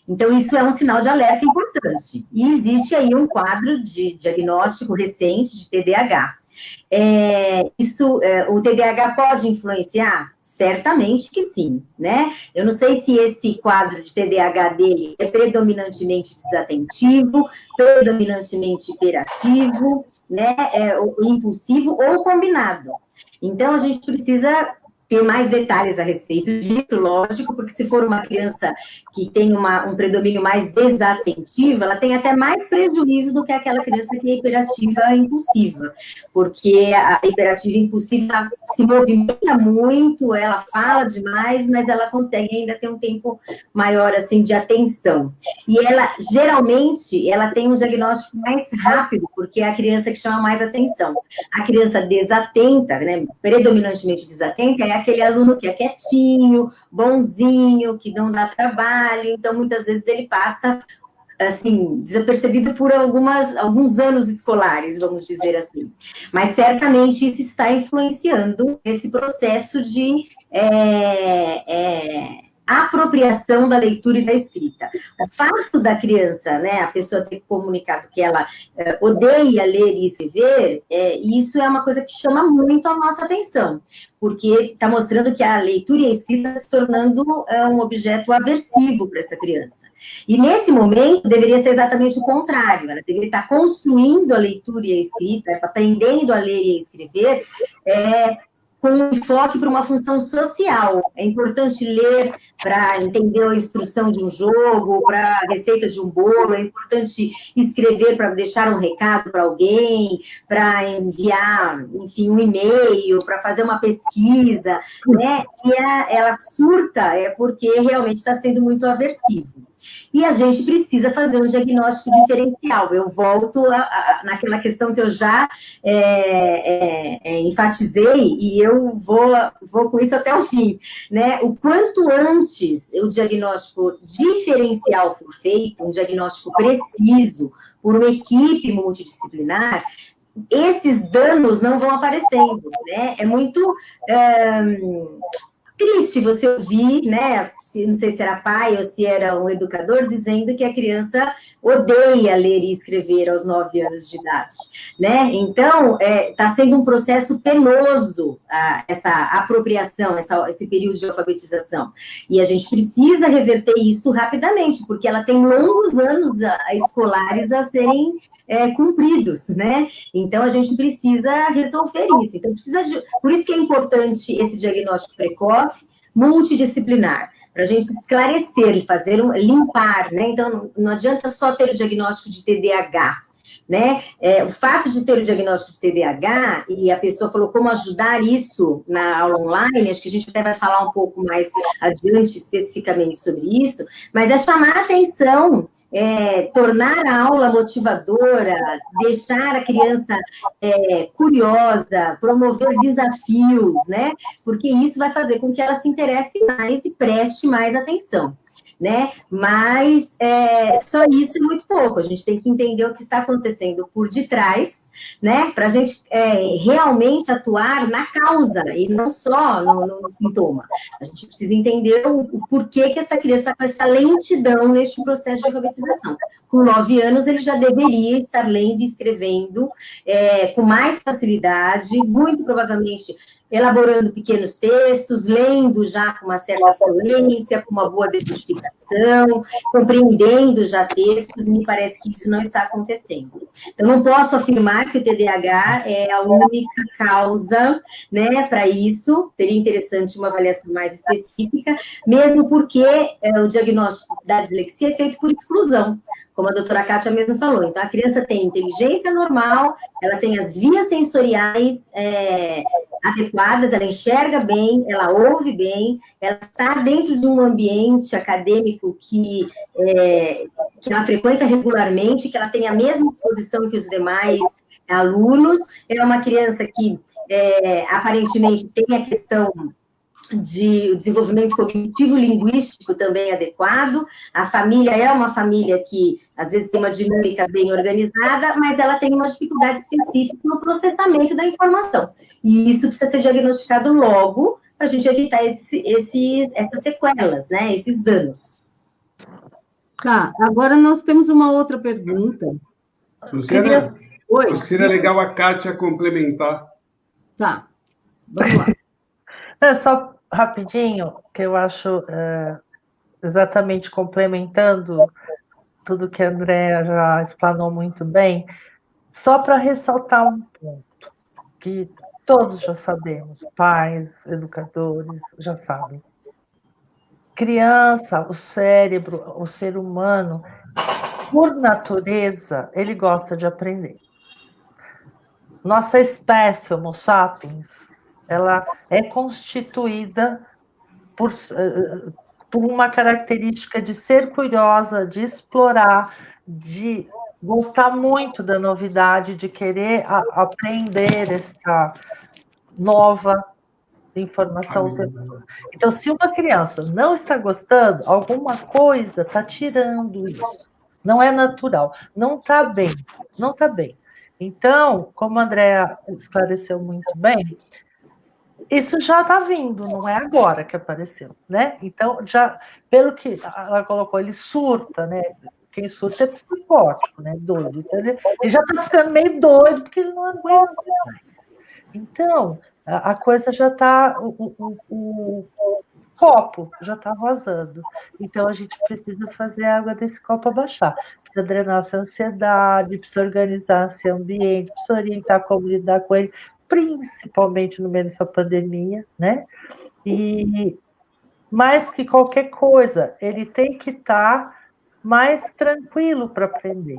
C: Então, isso é um sinal de alerta importante. E existe aí um quadro de diagnóstico recente de TDAH. O TDAH pode influenciar? Certamente que sim, né? Eu não sei se esse quadro de TDAH dele é predominantemente desatentivo, predominantemente hiperativo, né? Impulsivo ou combinado. Então, a gente precisa ter mais detalhes a respeito disso, lógico, porque se for uma criança que tem um predomínio mais desatentivo, ela tem até mais prejuízo do que aquela criança que é hiperativa e impulsiva, porque a hiperativa e impulsiva se movimenta muito, ela fala demais, mas ela consegue ainda ter um tempo maior, assim, de atenção. E ela, geralmente, ela tem um diagnóstico mais rápido, porque é a criança que chama mais atenção. A criança desatenta, né, predominantemente desatenta, é aquele aluno que é quietinho, bonzinho, que não dá trabalho, então muitas vezes ele passa, assim, desapercebido por alguns anos escolares, vamos dizer assim. Mas certamente isso está influenciando esse processo de apropriação da leitura e da escrita. O fato da criança, né, a pessoa ter comunicado que ela odeia ler e escrever, isso é uma coisa que chama muito a nossa atenção, porque está mostrando que a leitura e a escrita está se tornando um objeto aversivo para essa criança. E nesse momento deveria ser exatamente o contrário, ela deveria estar construindo a leitura e a escrita, aprendendo a ler e a escrever, com um enfoque para uma função social. É importante ler para entender a instrução de um jogo, para a receita de um bolo, é importante escrever para deixar um recado para alguém, para enviar, enfim, um e-mail, para fazer uma pesquisa, né? E ela surta porque realmente está sendo muito aversivo. E a gente precisa fazer um diagnóstico diferencial. Eu volto naquela questão que eu já enfatizei, e eu vou com isso até o fim, né? O quanto antes o diagnóstico diferencial for feito, um diagnóstico preciso, por uma equipe multidisciplinar, esses danos não vão aparecendo, né? É muito triste você ouvir, né? Não sei se era pai ou se era um educador, dizendo que a criança odeia ler e escrever aos 9 anos de idade, né? Então, está sendo um processo penoso essa apropriação, esse período de alfabetização. E a gente precisa reverter isso rapidamente, porque ela tem longos anos escolares a serem cumpridos, né? Então, a gente precisa resolver isso. Então, por isso que é importante esse diagnóstico precoce, multidisciplinar, para a gente esclarecer, limpar, né? Então, não adianta só ter o diagnóstico de TDAH, né? O fato de ter o diagnóstico de TDAH, e a pessoa falou como ajudar isso na aula online, acho que a gente até vai falar um pouco mais adiante especificamente sobre isso, mas é chamar a atenção, tornar a aula motivadora, deixar a criança curiosa, promover desafios, né? Porque isso vai fazer com que ela se interesse mais e preste mais atenção, né? Mas só isso é muito pouco. A gente tem que entender o que está acontecendo por detrás, né? Para a gente realmente atuar na causa e não só no sintoma. A gente precisa entender o porquê que essa criança está com essa lentidão neste processo de alfabetização. Com 9 anos, ele já deveria estar lendo e escrevendo com mais facilidade, muito provavelmente elaborando pequenos textos, lendo já com uma certa fluência, com uma boa decodificação, compreendendo já textos, e me parece que isso não está acontecendo. Então, não posso afirmar que o TDAH é a única causa, né, para isso. Seria interessante uma avaliação mais específica, mesmo porque o diagnóstico da dislexia é feito por exclusão, como a doutora Kátia mesmo falou. Então, a criança tem inteligência normal, ela tem as vias sensoriais adequadas, ela enxerga bem, ela ouve bem, ela está dentro de um ambiente acadêmico que ela frequenta regularmente, que ela tem a mesma exposição que os demais alunos. É uma criança que, aparentemente, tem a questão de desenvolvimento cognitivo-linguístico também adequado. A família é uma família que, às vezes, tem uma dinâmica bem organizada, mas ela tem uma dificuldade específica no processamento da informação. E isso precisa ser diagnosticado logo, para a gente evitar essas sequelas, né, esses danos.
A: Tá, agora nós temos uma outra pergunta.
B: Luciana,
A: Oi,
B: acho que seria legal a Kátia complementar.
A: Tá, vamos lá.
D: Só rapidinho, que eu acho exatamente complementando tudo que a Andréa já explanou muito bem, só para ressaltar um ponto, que todos já sabemos, pais, educadores já sabem. Criança, o cérebro, o ser humano, por natureza, ele gosta de aprender. Nossa espécie, Homo sapiens, ela é constituída por uma característica de ser curiosa, de explorar, de gostar muito da novidade, de querer aprender esta nova informação. Então, se uma criança não está gostando, alguma coisa está tirando isso. Não é natural, não está bem, não está bem. Então, como a Andréa esclareceu muito bem, isso já está vindo, não é agora que apareceu, né? Então, já, pelo que ela colocou, ele surta, né? Quem surta é psicótico, né? Doido. Então, ele já está ficando meio doido, porque ele não aguenta mais. Então, a coisa já está, o copo já está vazando. Então, a gente precisa fazer a água desse copo abaixar. Precisa drenar essa ansiedade, precisa organizar esse ambiente, precisa orientar como lidar com ele, principalmente no meio dessa pandemia, né? E mais que qualquer coisa, ele tem que estar mais tranquilo para aprender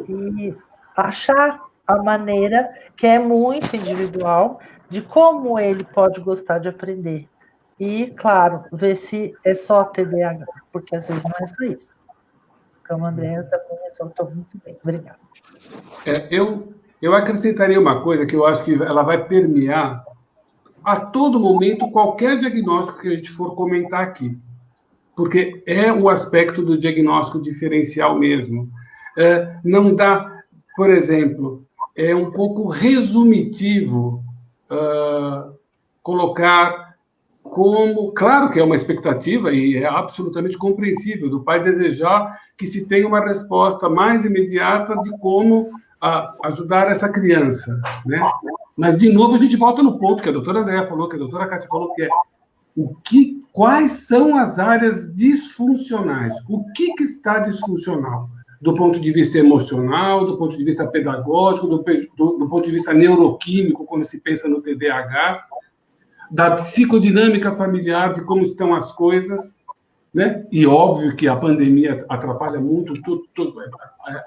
D: e achar a maneira, que é muito individual, de como ele pode gostar de aprender. E, claro, ver se é só TDAH, porque às vezes não é só isso. Então, a Andréa também ressaltou muito bem. Obrigada.
B: Eu acrescentaria uma coisa que eu acho que ela vai permear a todo momento qualquer diagnóstico que a gente for comentar aqui, porque é o aspecto do diagnóstico diferencial mesmo. Não dá, por exemplo, é um pouco resumitivo colocar como, claro que é uma expectativa e é absolutamente compreensível do pai desejar que se tenha uma resposta mais imediata de como ajudar essa criança, né? Mas, de novo, a gente volta no ponto que a doutora Andréa falou, que a doutora Kátia falou, que é quais são as áreas disfuncionais? O que está disfuncional? Do ponto de vista emocional, do ponto de vista pedagógico, do ponto de vista neuroquímico, quando se pensa no TDAH, da psicodinâmica familiar, de como estão as coisas, né? E óbvio que a pandemia atrapalha muito,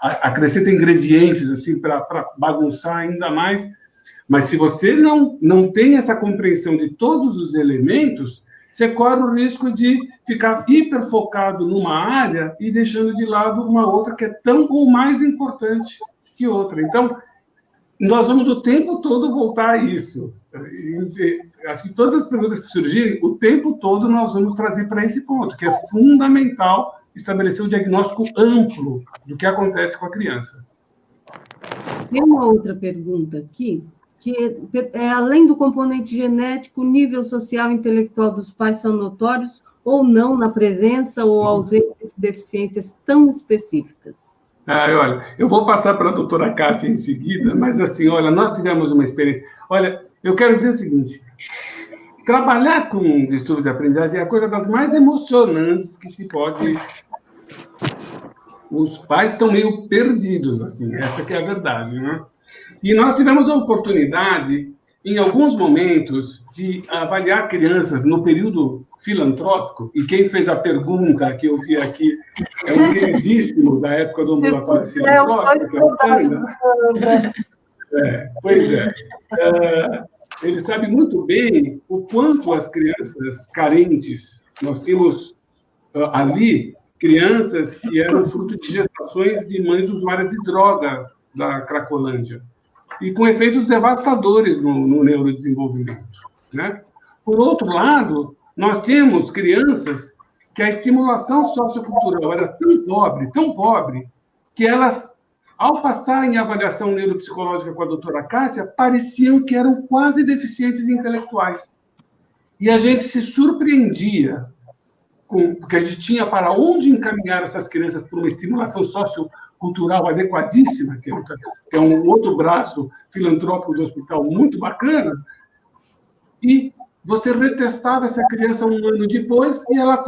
B: acrescenta ingredientes assim para bagunçar ainda mais. Mas se você não tem essa compreensão de todos os elementos, você corre o risco de ficar hiperfocado numa área e deixando de lado uma outra que é tão ou mais importante que outra. Então, nós vamos o tempo todo voltar a isso. Acho que todas as perguntas que surgirem, o tempo todo nós vamos trazer para esse ponto, que é fundamental estabelecer um diagnóstico amplo do que acontece com a criança.
A: Tem uma outra pergunta aqui, que além do componente genético, o nível social e intelectual dos pais são notórios ou não na presença ou ausência de deficiências tão específicas? Olha,
B: eu vou passar para a doutora Kátia em seguida, mas assim, olha, nós tivemos uma experiência. Olha, eu quero dizer o seguinte: trabalhar com distúrbio de aprendizagem é a coisa das mais emocionantes que se pode. Os pais estão meio perdidos, assim, essa que é a verdade, né? E nós tivemos a oportunidade, em alguns momentos, de avaliar crianças no período filantrópico, e quem fez a pergunta que eu vi aqui é um queridíssimo da época do ambulatório filantrópico, que é o Tanga. Pois é. Ele sabe muito bem o quanto as crianças carentes, nós temos ali crianças que eram fruto de gestações de mães usuárias de drogas da Cracolândia, e com efeitos devastadores no neurodesenvolvimento, né? Por outro lado, nós temos crianças que a estimulação sociocultural era tão pobre, que elas, ao passar em avaliação neuropsicológica com a doutora Kátia, pareciam que eram quase deficientes intelectuais. E a gente se surpreendia porque a gente tinha para onde encaminhar essas crianças para uma estimulação sociocultural adequadíssima, que é um outro braço filantrópico do hospital muito bacana, e você retestava essa criança um ano depois e ela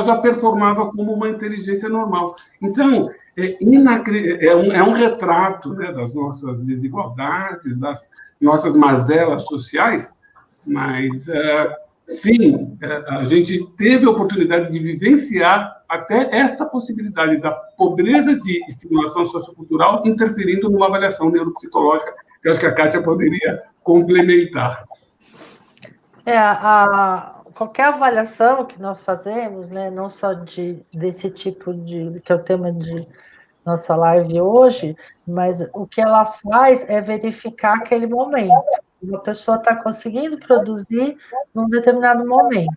B: já performava como uma inteligência normal. Então, é um retrato, né, das nossas desigualdades, das nossas mazelas sociais, mas... sim, a gente teve a oportunidade de vivenciar até esta possibilidade da pobreza de estimulação sociocultural interferindo numa avaliação neuropsicológica, que eu acho que a Kátia poderia complementar.
D: Qualquer avaliação que nós fazemos, né, não só desse tipo que é o tema de nossa live hoje, mas o que ela faz é verificar aquele momento. Uma pessoa está conseguindo produzir num determinado momento,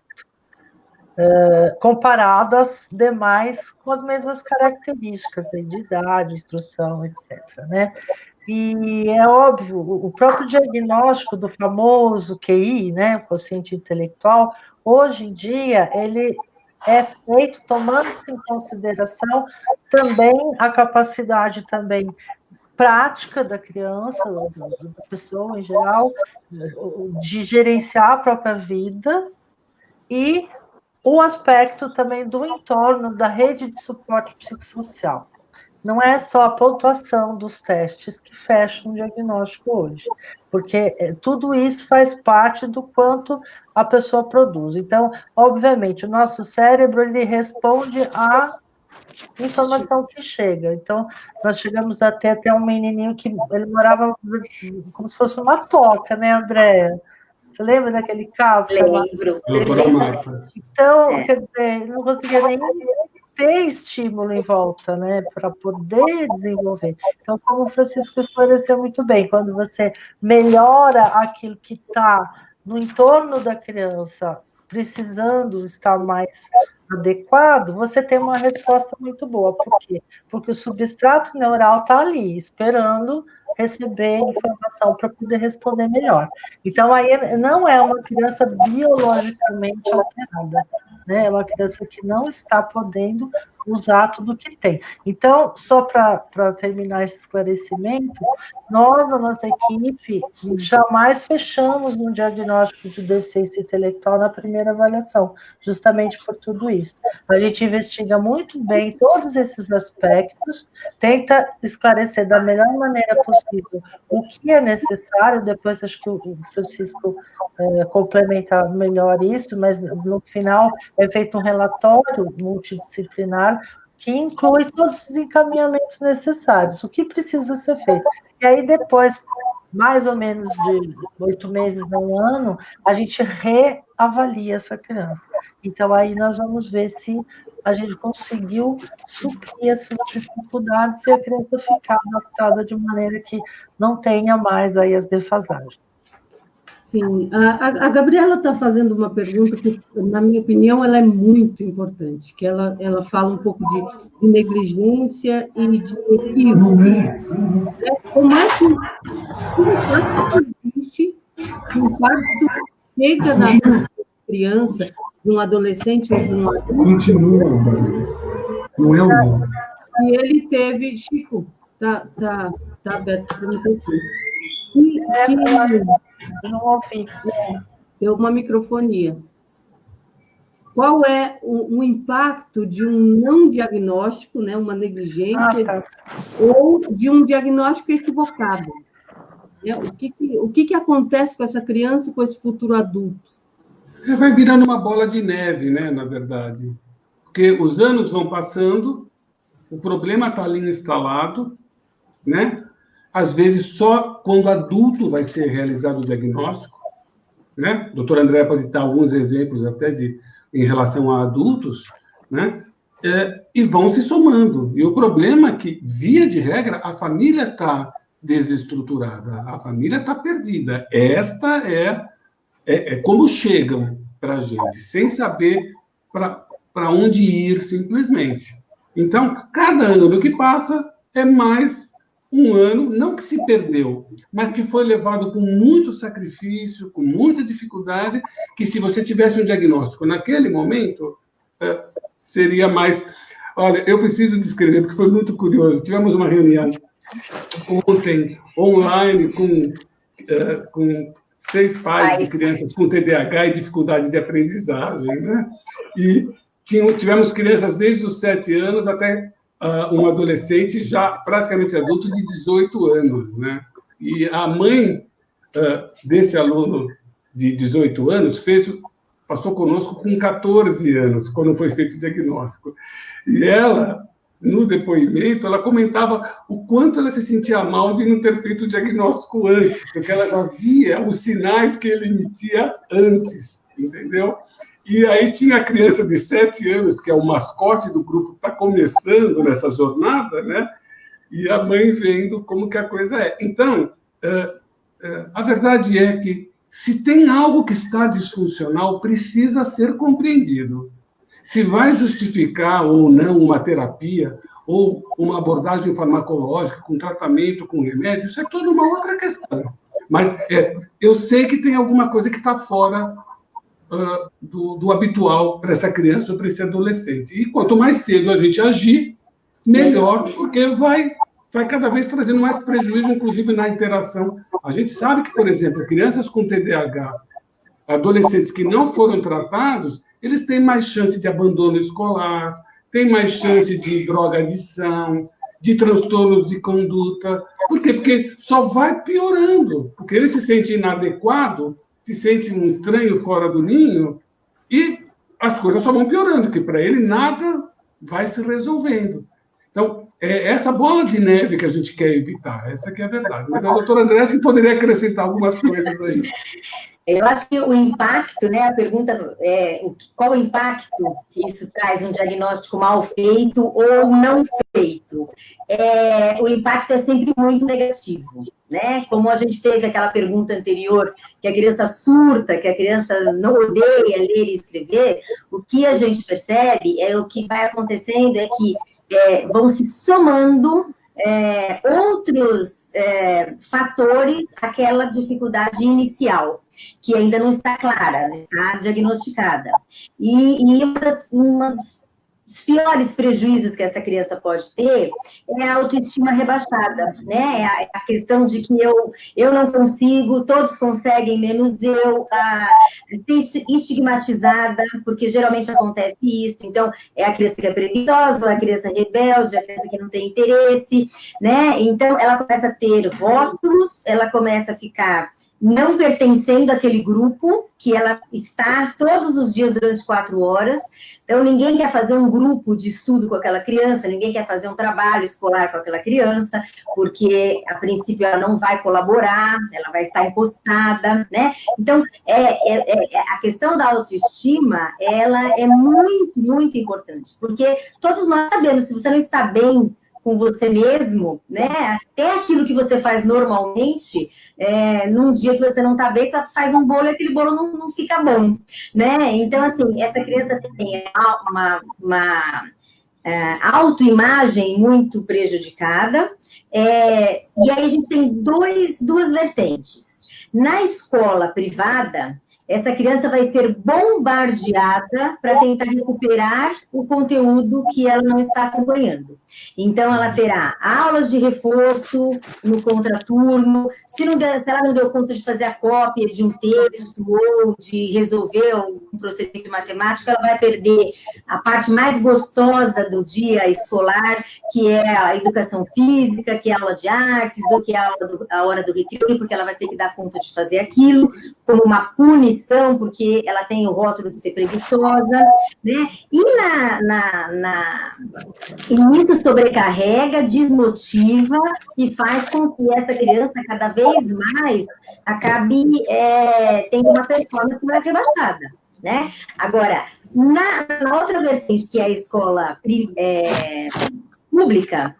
D: comparado às demais com as mesmas características de idade, instrução, etc., né? E é óbvio, o próprio diagnóstico do famoso QI, né, o quociente intelectual, hoje em dia, ele é feito tomando em consideração também a capacidade também prática da criança, da pessoa em geral, de gerenciar a própria vida, e o aspecto também do entorno da rede de suporte psicossocial. Não é só a pontuação dos testes que fecham o diagnóstico hoje, porque tudo isso faz parte do quanto a pessoa produz. Então, obviamente, o nosso cérebro ele responde à informação que chega. Então, nós chegamos até um menininho que ele morava como se fosse uma toca, né, Andréa? Você lembra daquele caso?
C: Lembro.
D: Então, quer dizer, ele não conseguia nem ter estímulo em volta, né, para poder desenvolver. Então, como o Francisco esclareceu muito bem, quando você melhora aquilo que está no entorno da criança, precisando estar mais adequado, você tem uma resposta muito boa. Por quê? Porque o substrato neural está ali, esperando receber informação para poder responder melhor. Então, aí não é uma criança biologicamente alterada, né? É uma criança que não está podendo usar tudo que tem. Então, só para terminar esse esclarecimento, nós, a nossa equipe, jamais fechamos um diagnóstico de deficiência intelectual na primeira avaliação, justamente por tudo isso. A gente investiga muito bem todos esses aspectos, tenta esclarecer da melhor maneira possível o que é necessário, depois acho que o Francisco complementa melhor isso, mas no final é feito um relatório multidisciplinar que inclui todos os encaminhamentos necessários, o que precisa ser feito. E aí depois, mais ou menos de 8 meses a um ano, a gente reavalia essa criança. Então aí nós vamos ver se a gente conseguiu suprir essas dificuldades e a criança ficar adaptada de maneira que não tenha mais aí as defasagens.
A: Sim, a Gabriela está fazendo uma pergunta que, na minha opinião, ela é muito importante, que ela fala um pouco de negligência e de equívoco. Como é que existe que o impacto chega na criança, de um adolescente ou de um adulto?
B: Continua, não é o nome.
A: Se ele teve... Chico, tá aberto para o microfone.
D: Não ouvi.
A: Deu uma microfonia. Qual é o impacto de um não diagnóstico, né, uma negligência, ou de um diagnóstico equivocado? O que acontece com essa criança e com esse futuro adulto?
B: Vai virando uma bola de neve, né, na verdade. Porque os anos vão passando, o problema está ali instalado, né? Às vezes só quando adulto vai ser realizado o diagnóstico, né? O doutor André pode dar alguns exemplos até em relação a adultos, né? E vão se somando. E o problema é que, via de regra, a família está desestruturada, a família está perdida. Esta é como chegam para a gente, sem saber para onde ir simplesmente. Então, cada ano que passa é mais um ano, não que se perdeu, mas que foi levado com muito sacrifício, com muita dificuldade, que se você tivesse um diagnóstico naquele momento, seria mais... Olha, eu preciso descrever, porque foi muito curioso. Tivemos uma reunião ontem, online, com 6 pais de crianças com TDAH e dificuldade de aprendizagem, né? E tivemos crianças desde os 7 anos até um adolescente já praticamente adulto de 18 anos, né? E a mãe desse aluno de 18 anos passou conosco com 14 anos, quando foi feito o diagnóstico. E ela, no depoimento, ela comentava o quanto ela se sentia mal de não ter feito o diagnóstico antes, porque ela já via os sinais que ele emitia antes, entendeu? E aí tinha a criança de 7 anos, que é o mascote do grupo, que está começando nessa jornada, né? E a mãe vendo como que a coisa é. Então, a verdade é que, se tem algo que está disfuncional, precisa ser compreendido. Se vai justificar ou não uma terapia, ou uma abordagem farmacológica, com tratamento, com remédio, isso é toda uma outra questão. Mas eu sei que tem alguma coisa que está fora do habitual para essa criança ou para esse adolescente. E quanto mais cedo a gente agir, melhor, porque vai cada vez trazendo mais prejuízo, inclusive na interação. A gente sabe que, por exemplo, crianças com TDAH, adolescentes que não foram tratados, eles têm mais chance de abandono escolar, têm mais chance de drogadição, de transtornos de conduta. Por quê? Porque só vai piorando, porque ele se sente inadequado, se sente um estranho fora do ninho, e as coisas só vão piorando, porque para ele nada vai se resolvendo. Então, é essa bola de neve que a gente quer evitar, essa que é a verdade. Mas a doutora André acho que poderia acrescentar algumas coisas aí.
C: Eu acho que o impacto, né, a pergunta é qual o impacto que isso traz um diagnóstico mal feito ou não feito. O impacto é sempre muito negativo, né? Como a gente teve aquela pergunta anterior, que a criança surta, que a criança não odeia ler e escrever, o que a gente percebe o que vai acontecendo é que vão se somando outros fatores àquela dificuldade inicial, que ainda não está clara, não está diagnosticada. E uma dos piores prejuízos que essa criança pode ter é a autoestima rebaixada, né? A questão de que eu não consigo, todos conseguem, menos eu, ser estigmatizada, porque geralmente acontece isso. Então, é a criança que é preguiçosa, é a criança rebelde, é a criança que não tem interesse, né? Então, ela começa a ter rótulos, ela começa a ficar não pertencendo àquele grupo, que ela está todos os dias durante 4 horas. Então, ninguém quer fazer um grupo de estudo com aquela criança, ninguém quer fazer um trabalho escolar com aquela criança, porque, a princípio, ela não vai colaborar, ela vai estar encostada, né? Então, a questão da autoestima, ela é muito, muito importante, porque todos nós sabemos, se você não está bem com você mesmo, né? Até aquilo que você faz normalmente, num dia que você não está bem, você faz um bolo e aquele bolo não fica bom, né? Então, assim, essa criança tem uma autoimagem muito prejudicada, e aí a gente tem duas vertentes. Na escola privada, essa criança vai ser bombardeada para tentar recuperar o conteúdo que ela não está acompanhando. Então, ela terá aulas de reforço no contraturno, se ela não deu conta de fazer a cópia de um texto ou de resolver um procedimento de matemática, ela vai perder a parte mais gostosa do dia escolar, que é a educação física, que é a aula de artes, ou que é a hora do recreio, porque ela vai ter que dar conta de fazer aquilo, como uma punição, porque ela tem o rótulo de ser preguiçosa, né? E isso sobrecarrega, desmotiva e faz com que essa criança, cada vez mais, acabe tendo uma performance mais rebaixada, né? Agora, na outra vertente, que é a escola pública,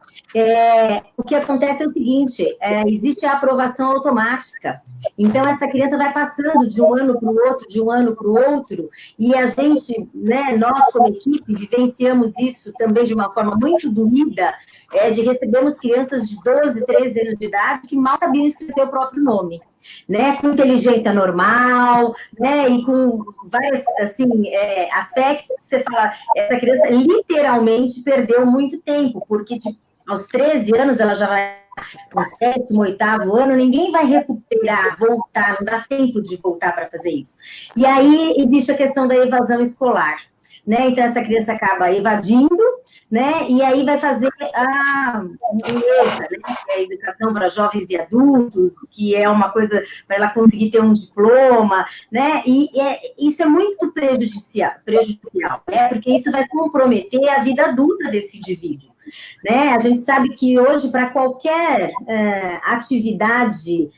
C: o que acontece é o seguinte, existe a aprovação automática. Então, essa criança vai passando de um ano para o outro, de um ano para o outro, e a gente, né, nós como equipe, vivenciamos isso também de uma forma muito doída, de recebermos crianças de 12, 13 anos de idade que mal sabiam escrever o próprio nome, né, com inteligência normal, né, e com vários, assim, aspectos que você fala, essa criança literalmente perdeu muito tempo, porque aos 13 anos ela já vai no 7º, 8º ano, ninguém vai recuperar, voltar, não dá tempo de voltar para fazer isso. E aí existe a questão da evasão escolar, né? Então essa criança acaba evadindo, né? E aí vai fazer a EJA, né? Que é a educação para jovens e adultos, que é uma coisa para ela conseguir ter um diploma, né? E isso é muito prejudicial, né? Porque isso vai comprometer a vida adulta desse indivíduo. Né? A gente sabe que hoje, para qualquer atividade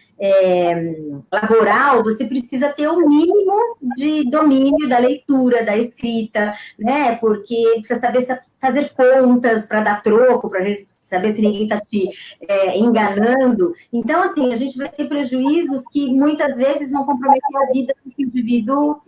C: laboral, você precisa ter o mínimo de domínio da leitura, da escrita, né? Porque precisa saber fazer contas para dar troco, para saber se ninguém está te enganando. Então, assim, a gente vai ter prejuízos que muitas vezes vão comprometer a vida do indivíduo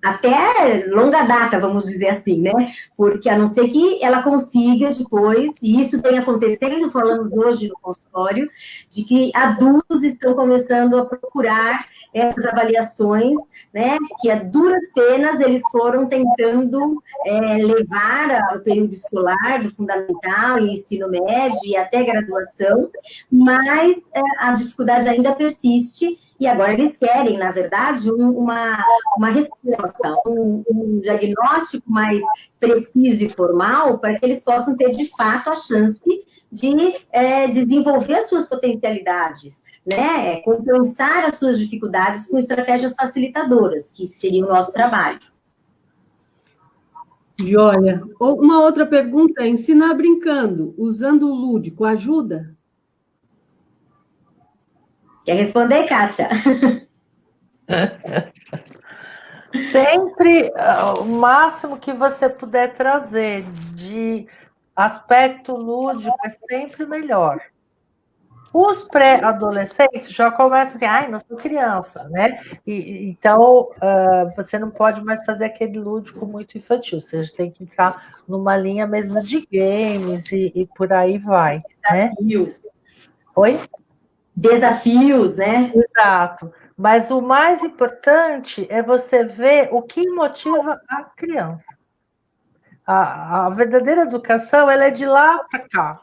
C: até longa data, vamos dizer assim, né? Porque a não ser que ela consiga depois, e isso vem acontecendo, falamos hoje no consultório, de que adultos estão começando a procurar essas avaliações, né? Que a duras penas eles foram tentando levar ao período escolar, do fundamental e ensino médio e até graduação, mas a dificuldade ainda persiste. E agora eles querem, na verdade, uma resposta, um diagnóstico mais preciso e formal para que eles possam ter, de fato, a chance de desenvolver as suas potencialidades, né? Compensar as suas dificuldades com estratégias facilitadoras, que seria o nosso trabalho.
A: Joia. Uma outra pergunta é: ensinar brincando, usando o lúdico, ajuda?
C: Quer responder, Kátia?
D: Sempre o máximo que você puder trazer de aspecto lúdico é sempre melhor. Os pré-adolescentes já começam assim, ai, não sou criança, né? Então, você não pode mais fazer aquele lúdico muito infantil, você tem que entrar numa linha mesmo de games e por aí vai.
C: Desafios.
D: Né? Oi?
C: Desafios, né?
D: Exato. Mas o mais importante é você ver o que motiva a criança. A verdadeira educação, ela é de lá para cá,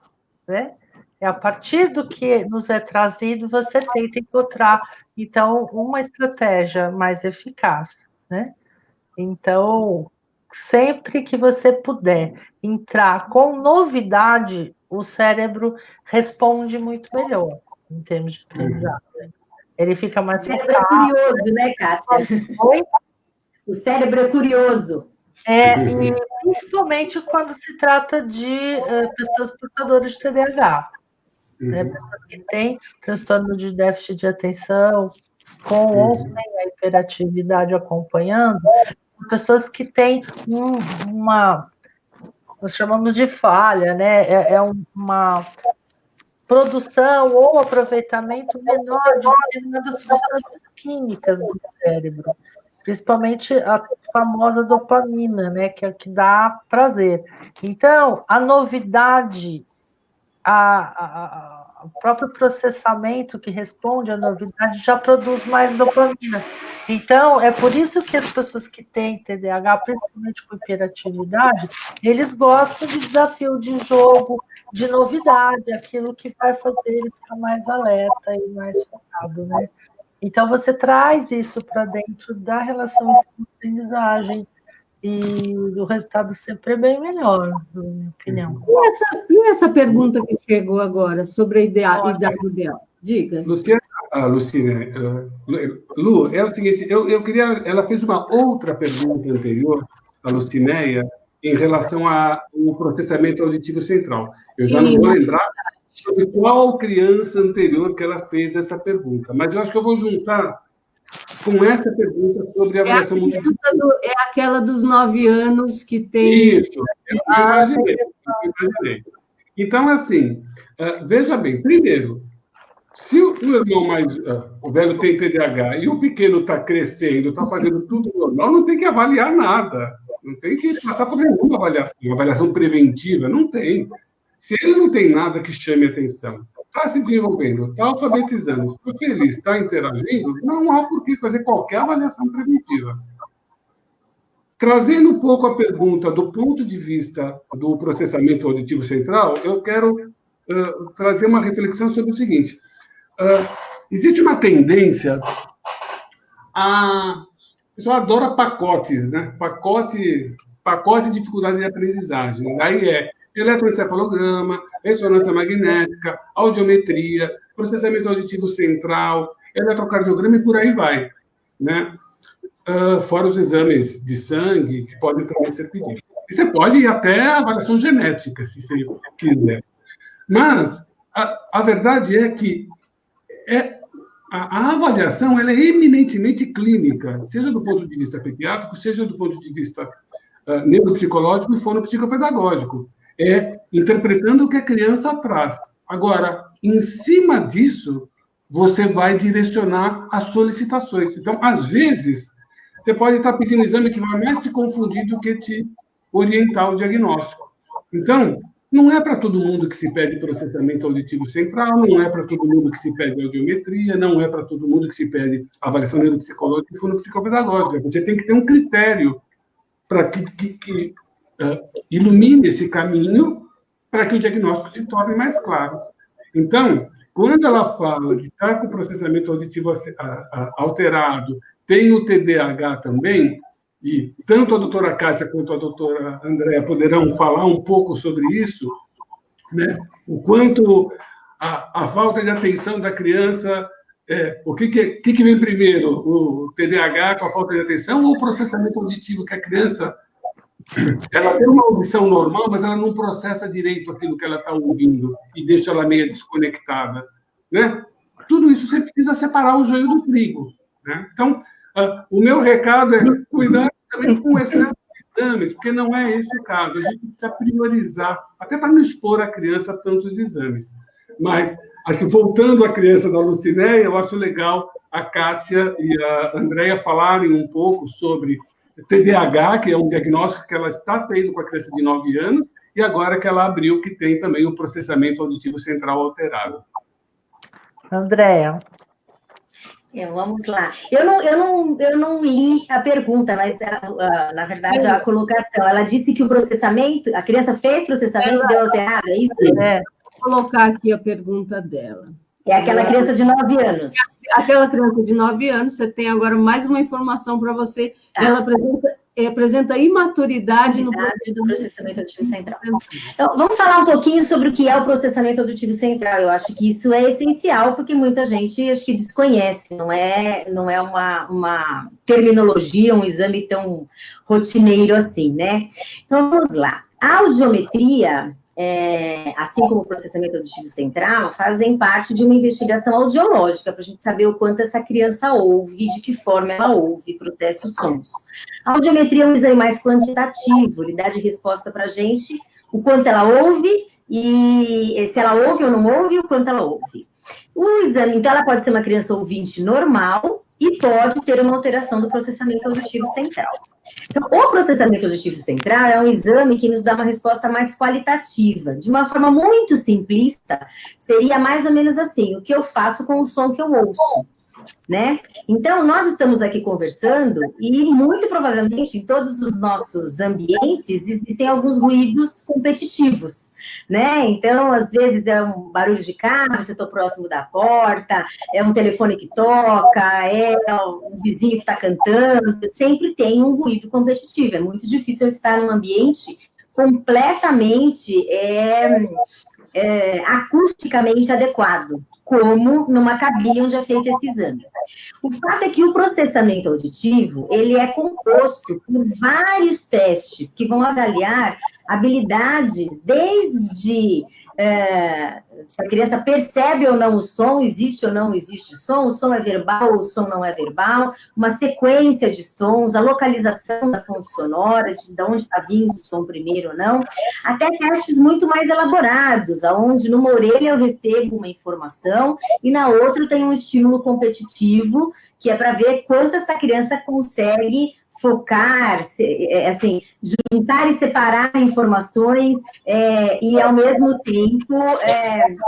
D: né? É a partir do que nos é trazido, você tenta encontrar, então, uma estratégia mais eficaz, né? Então, sempre que você puder entrar com novidade, o cérebro responde muito melhor, em termos de aprendizado. Ele fica mais focado.
C: O cérebro é curioso, né, Kátia?
D: Oi?
C: O cérebro é curioso.
D: E principalmente quando se trata de pessoas portadoras de TDAH. Né? Pessoas que têm transtorno de déficit de atenção, com ou sem a hiperatividade acompanhando, pessoas que têm nós chamamos de falha, né? Uma produção ou aproveitamento menor de determinadas substâncias químicas do cérebro, principalmente a famosa dopamina, né? Que é o que dá prazer. Então, a novidade o próprio processamento que responde à novidade já produz mais dopamina. Então, é por isso que as pessoas que têm TDAH, principalmente com hiperatividade, eles gostam de desafio de jogo, de novidade, aquilo que vai fazer ele ficar mais alerta e mais focado, né? Então, você traz isso para dentro da relação ensino-aprendizagem, e o resultado sempre é bem melhor, na minha opinião.
A: E essa pergunta que chegou agora, sobre a idade ideal? Diga.
B: Lucine, Lu, é o seguinte, eu queria... Ela fez uma outra pergunta anterior, a Lucinéia, em relação ao processamento auditivo central. Eu já não vou lembrar sobre qual criança anterior que ela fez essa pergunta, mas eu acho que eu vou juntar com essa pergunta sobre a avaliação multidisciplinar.
A: É aquela dos 9 anos que tem...
B: Isso, eu imaginei. Então, assim, veja bem, primeiro, se o irmão o velho tem TDAH e o pequeno está crescendo, está fazendo tudo normal, não tem que avaliar nada, não tem que passar por nenhuma avaliação preventiva, não tem. Se ele não tem nada que chame atenção, está se desenvolvendo, está alfabetizando, está feliz, está interagindo, não há por que fazer qualquer avaliação preventiva. Trazendo um pouco a pergunta do ponto de vista do processamento auditivo central, eu quero trazer uma reflexão sobre o seguinte. Existe uma tendência a... O pessoal adora pacotes, né? Pacote de dificuldade de aprendizagem. Aí eletroencefalograma, ressonância magnética, audiometria, processamento auditivo central, eletrocardiograma e por aí vai, né? Fora os exames de sangue que podem também ser pedidos. E você pode ir até a avaliação genética, se você quiser. Mas a verdade é que a avaliação ela é eminentemente clínica, seja do ponto de vista pediátrico, seja do ponto de vista neuropsicológico e fonopsicopedagógico. É interpretando o que a criança traz. Agora, em cima disso, você vai direcionar as solicitações. Então, às vezes, você pode estar pedindo um exame que vai mais te confundir do que te orientar o diagnóstico. Então, não é para todo mundo que se pede processamento auditivo central, não é para todo mundo que se pede audiometria, não é para todo mundo que se pede avaliação neuropsicológica e fonopsicopedagógica. Você tem que ter um critério para que ilumine esse caminho para que o diagnóstico se torne mais claro. Então, quando ela fala de estar com o processamento auditivo alterado, tem o TDAH também, e tanto a doutora Kátia quanto a doutora Andréa poderão falar um pouco sobre isso, né? O quanto a falta de atenção da criança, o que vem primeiro, o TDAH com a falta de atenção ou o processamento auditivo, que a criança ela tem uma audição normal, mas ela não processa direito aquilo que ela está ouvindo e deixa ela meio desconectada, né? Tudo isso você precisa separar o joio do trigo, né? Então, o meu recado é cuidar também com o excesso de exames, porque não é esse o caso. A gente precisa priorizar, até para não expor a criança a tantos exames. Mas, acho que voltando à criança da Lucinéia, eu acho legal a Kátia e a Andréia falarem um pouco sobre TDAH, que é um diagnóstico que ela está tendo com a criança de 9 anos, e agora que ela abriu, que tem também o processamento auditivo central alterado.
D: Andréia.
C: Vamos lá. Eu não li a pergunta, mas, na verdade, a colocação. Ela disse que o processamento, a criança fez processamento e deu alterado, é isso?
A: Vou colocar aqui a pergunta dela.
C: É aquela criança de 9 anos.
A: Aquela criança de 9 anos, você tem agora mais uma informação para você. Tá. Ela apresenta imaturidade no
C: processamento auditivo central. Então, vamos falar um pouquinho sobre o que é o processamento auditivo central. Eu acho que isso é essencial, porque muita gente acho que desconhece. Não é uma terminologia, um exame tão rotineiro assim, né? Então, vamos lá. A audiometria, assim como o processamento auditivo central, fazem parte de uma investigação audiológica para a gente saber o quanto essa criança ouve, de que forma ela ouve, processa os sons. A audiometria é um exame mais quantitativo, ele dá de resposta para a gente o quanto ela ouve e se ela ouve ou não ouve, o quanto ela ouve. O exame, então, ela pode ser uma criança ouvinte normal e pode ter uma alteração do processamento auditivo central. Então, o processamento auditivo central é um exame que nos dá uma resposta mais qualitativa. De uma forma muito simplista, seria mais ou menos assim, o que eu faço com o som que eu ouço, né? Então, nós estamos aqui conversando e, muito provavelmente, em todos os nossos ambientes, existem alguns ruídos competitivos, né? Então, às vezes, é um barulho de carro, se eu estou próximo da porta, é um telefone que toca, é um vizinho que está cantando, sempre tem um ruído competitivo. É muito difícil eu estar num ambiente completamente acusticamente adequado, como numa cabine onde é feito esse exame. O fato é que o processamento auditivo, ele é composto por vários testes que vão avaliar habilidades desde se a criança percebe ou não o som, existe ou não existe som, o som é verbal ou o som não é verbal, uma sequência de sons, a localização da fonte sonora, de onde está vindo o som primeiro ou não, até testes muito mais elaborados, onde numa orelha eu recebo uma informação e na outra eu tenho um estímulo competitivo, que é para ver quanto essa criança consegue focar, assim, juntar e separar informações e, ao mesmo tempo,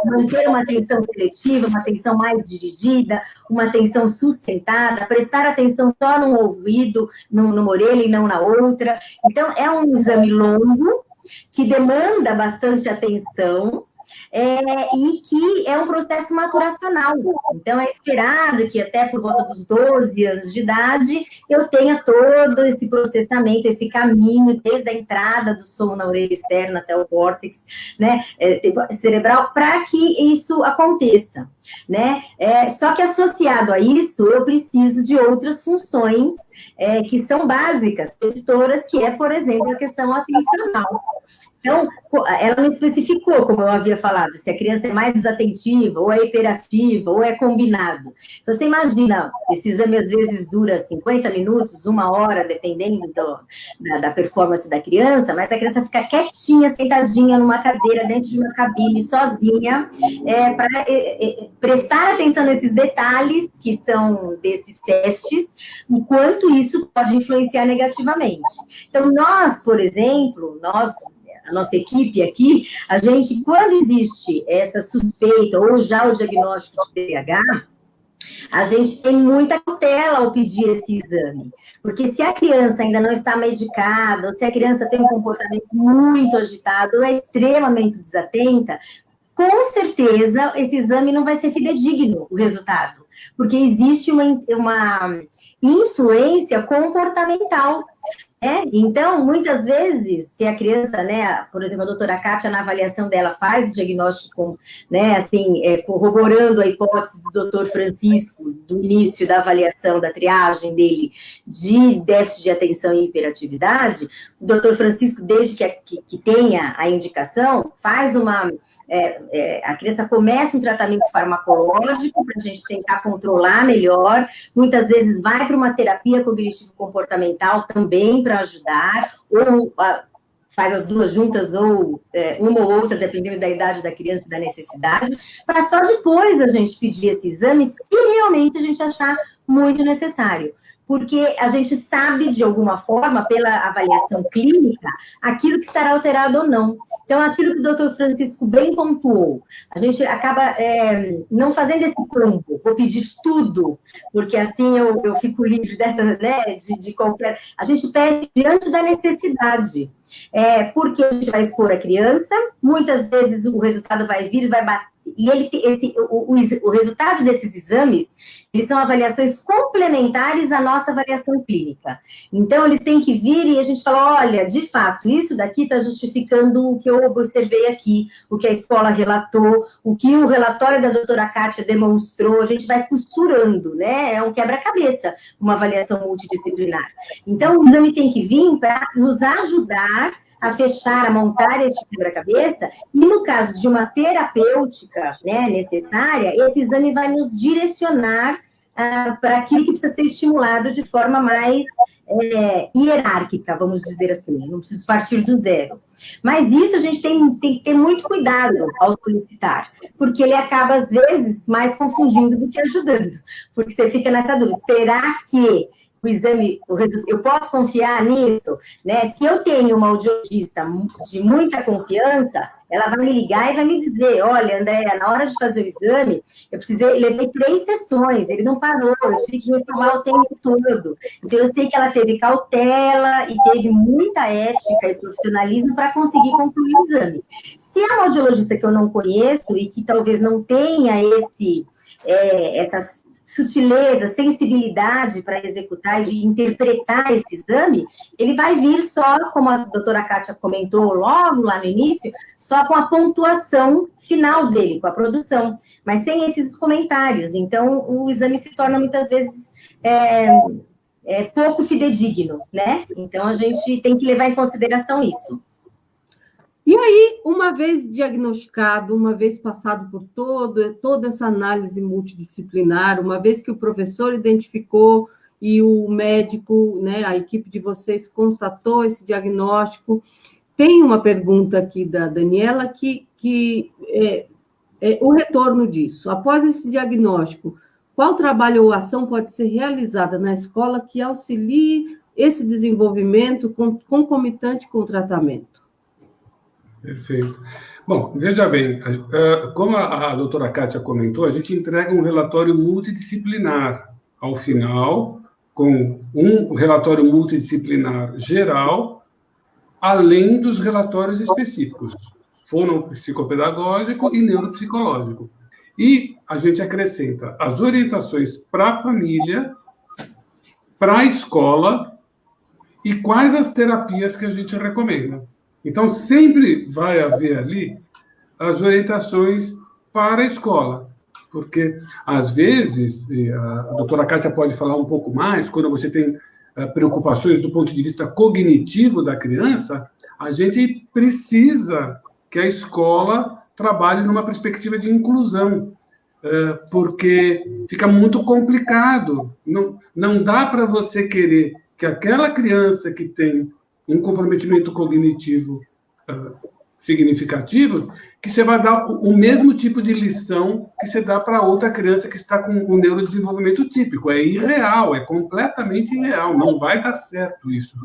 C: manter uma atenção seletiva, uma atenção mais dirigida, uma atenção sustentada, prestar atenção só num ouvido, numa orelha e não na outra. Então, é um exame longo, que demanda bastante atenção, e que é um processo maturacional. Então, é esperado que até por volta dos 12 anos de idade eu tenha todo esse processamento, esse caminho, desde a entrada do som na orelha externa até o córtex, né, cerebral, para que isso aconteça, né? Só que associado a isso, eu preciso de outras funções que são básicas, editoras, que é, por exemplo, a questão atencional. Então, ela não especificou, como eu havia falado, se a criança é mais desatentiva, ou é hiperativa, ou é combinado. Então, você imagina, esse exame às vezes dura 50 minutos, 1 hora, dependendo da performance da criança, mas a criança fica quietinha, sentadinha numa cadeira, dentro de uma cabine, sozinha, para prestar atenção nesses detalhes, que são desses testes, o quanto isso pode influenciar negativamente. Então, nós, por exemplo, a nossa equipe aqui, a gente, quando existe essa suspeita ou já o diagnóstico de TDAH, a gente tem muita cautela ao pedir esse exame, porque se a criança ainda não está medicada, ou se a criança tem um comportamento muito agitado, ou é extremamente desatenta, com certeza esse exame não vai ser fidedigno, o resultado, porque existe uma influência comportamental. Então, muitas vezes, se a criança, né, por exemplo, a doutora Kátia, na avaliação dela, faz o diagnóstico, né, assim, corroborando a hipótese do doutor Francisco, do início da avaliação, da triagem dele, de déficit de atenção e hiperatividade, o doutor Francisco, desde que tenha a indicação, faz a criança começa um tratamento farmacológico para a gente tentar controlar melhor, muitas vezes vai para uma terapia cognitivo-comportamental também para ajudar, ou faz as duas juntas, ou uma ou outra, dependendo da idade da criança e da necessidade, para só depois a gente pedir esse exame, se realmente a gente achar muito necessário. Porque a gente sabe, de alguma forma, pela avaliação clínica, aquilo que estará alterado ou não. Então, aquilo que o doutor Francisco bem pontuou, a gente acaba não fazendo esse combo, vou pedir tudo, porque assim eu fico livre dessa, né, de qualquer... A gente pede diante da necessidade, porque a gente vai expor a criança, muitas vezes o resultado vai vir, vai bater, e o resultado desses exames, eles são avaliações complementares à nossa avaliação clínica. Então, eles têm que vir e a gente fala, olha, de fato, isso daqui está justificando o que eu observei aqui, o que a escola relatou, o que o relatório da doutora Kátia demonstrou, a gente vai costurando, né? É um quebra-cabeça, uma avaliação multidisciplinar. Então, o exame tem que vir para nos ajudar a fechar, a montar este quebra-cabeça, e no caso de uma terapêutica, né, necessária, esse exame vai nos direcionar para aquilo que precisa ser estimulado de forma mais hierárquica, vamos dizer assim, não preciso partir do zero. Mas isso a gente tem que ter muito cuidado ao solicitar, porque ele acaba, às vezes, mais confundindo do que ajudando, porque você fica nessa dúvida, será que o exame, eu posso confiar nisso? Né? Se eu tenho uma audiologista de muita confiança, ela vai me ligar e vai me dizer, olha, Andréa, na hora de fazer o exame, levei 3 sessões, ele não parou, eu tive que retomar o tempo todo. Então, eu sei que ela teve cautela e teve muita ética e profissionalismo para conseguir concluir o exame. Se é uma audiologista que eu não conheço e que talvez não tenha essas sutileza, sensibilidade para executar e de interpretar esse exame, ele vai vir só, como a doutora Kátia comentou logo lá no início, só com a pontuação final dele, com a produção, mas sem esses comentários. Então, o exame se torna muitas vezes pouco fidedigno, né? Então, a gente tem que levar em consideração isso.
A: E aí, uma vez diagnosticado, uma vez passado por toda essa análise multidisciplinar, uma vez que o professor identificou e o médico, né, a equipe de vocês constatou esse diagnóstico, tem uma pergunta aqui da Daniela que o retorno disso. Após esse diagnóstico, qual trabalho ou ação pode ser realizada na escola que auxilie esse desenvolvimento concomitante com o tratamento?
B: Perfeito. Bom, veja bem, como a doutora Kátia comentou, a gente entrega um relatório multidisciplinar ao final, com um relatório multidisciplinar geral, além dos relatórios específicos, fono-psicopedagógico e neuropsicológico. E a gente acrescenta as orientações para a família, para a escola e quais as terapias que a gente recomenda. Então, sempre vai haver ali as orientações para a escola, porque, às vezes, a doutora Kátia pode falar um pouco mais, quando você tem preocupações do ponto de vista cognitivo da criança, a gente precisa que a escola trabalhe numa perspectiva de inclusão, porque fica muito complicado. Não dá para você querer que aquela criança que tem um comprometimento cognitivo significativo, que você vai dar o mesmo tipo de lição que você dá para outra criança que está com um neurodesenvolvimento típico. É irreal, é completamente irreal, não vai dar certo isso.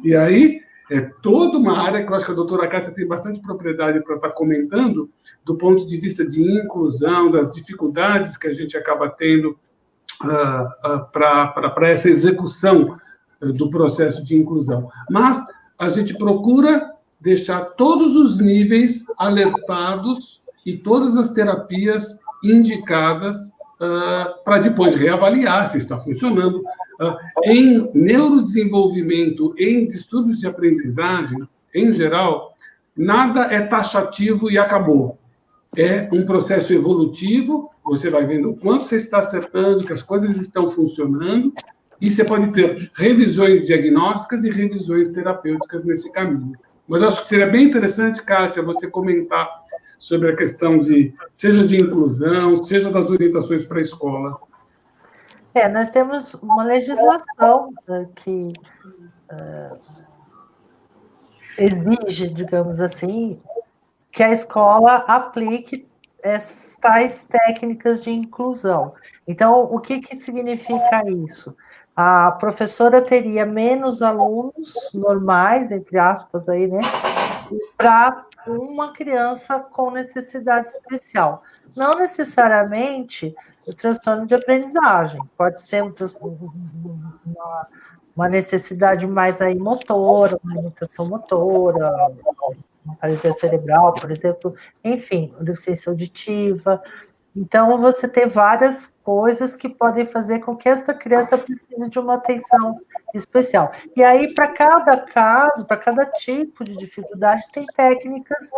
B: E aí, é toda uma área que eu acho que a doutora Kátia tem bastante propriedade para estar comentando, do ponto de vista de inclusão, das dificuldades que a gente acaba tendo para essa execução do processo de inclusão. Mas a gente procura deixar todos os níveis alertados e todas as terapias indicadas para depois reavaliar se está funcionando. Em neurodesenvolvimento, em distúrbios de aprendizagem, em geral, nada é taxativo e acabou. É um processo evolutivo, você vai vendo o quanto você está acertando, que as coisas estão funcionando, e você pode ter revisões diagnósticas e revisões terapêuticas nesse caminho. Mas acho que seria bem interessante, Kátia, você comentar sobre a questão seja de inclusão, seja das orientações para a escola.
D: Nós temos uma legislação que exige, digamos assim, que a escola aplique essas tais técnicas de inclusão. Então, o que significa isso? A professora teria menos alunos normais, entre aspas, aí, né, para uma criança com necessidade especial. Não necessariamente o transtorno de aprendizagem, pode ser uma necessidade mais aí motora, uma limitação motora, uma paralisia cerebral, por exemplo, enfim, deficiência auditiva. Então, você tem várias coisas que podem fazer com que essa criança precise de uma atenção especial. E aí, para cada caso, para cada tipo de dificuldade, tem técnicas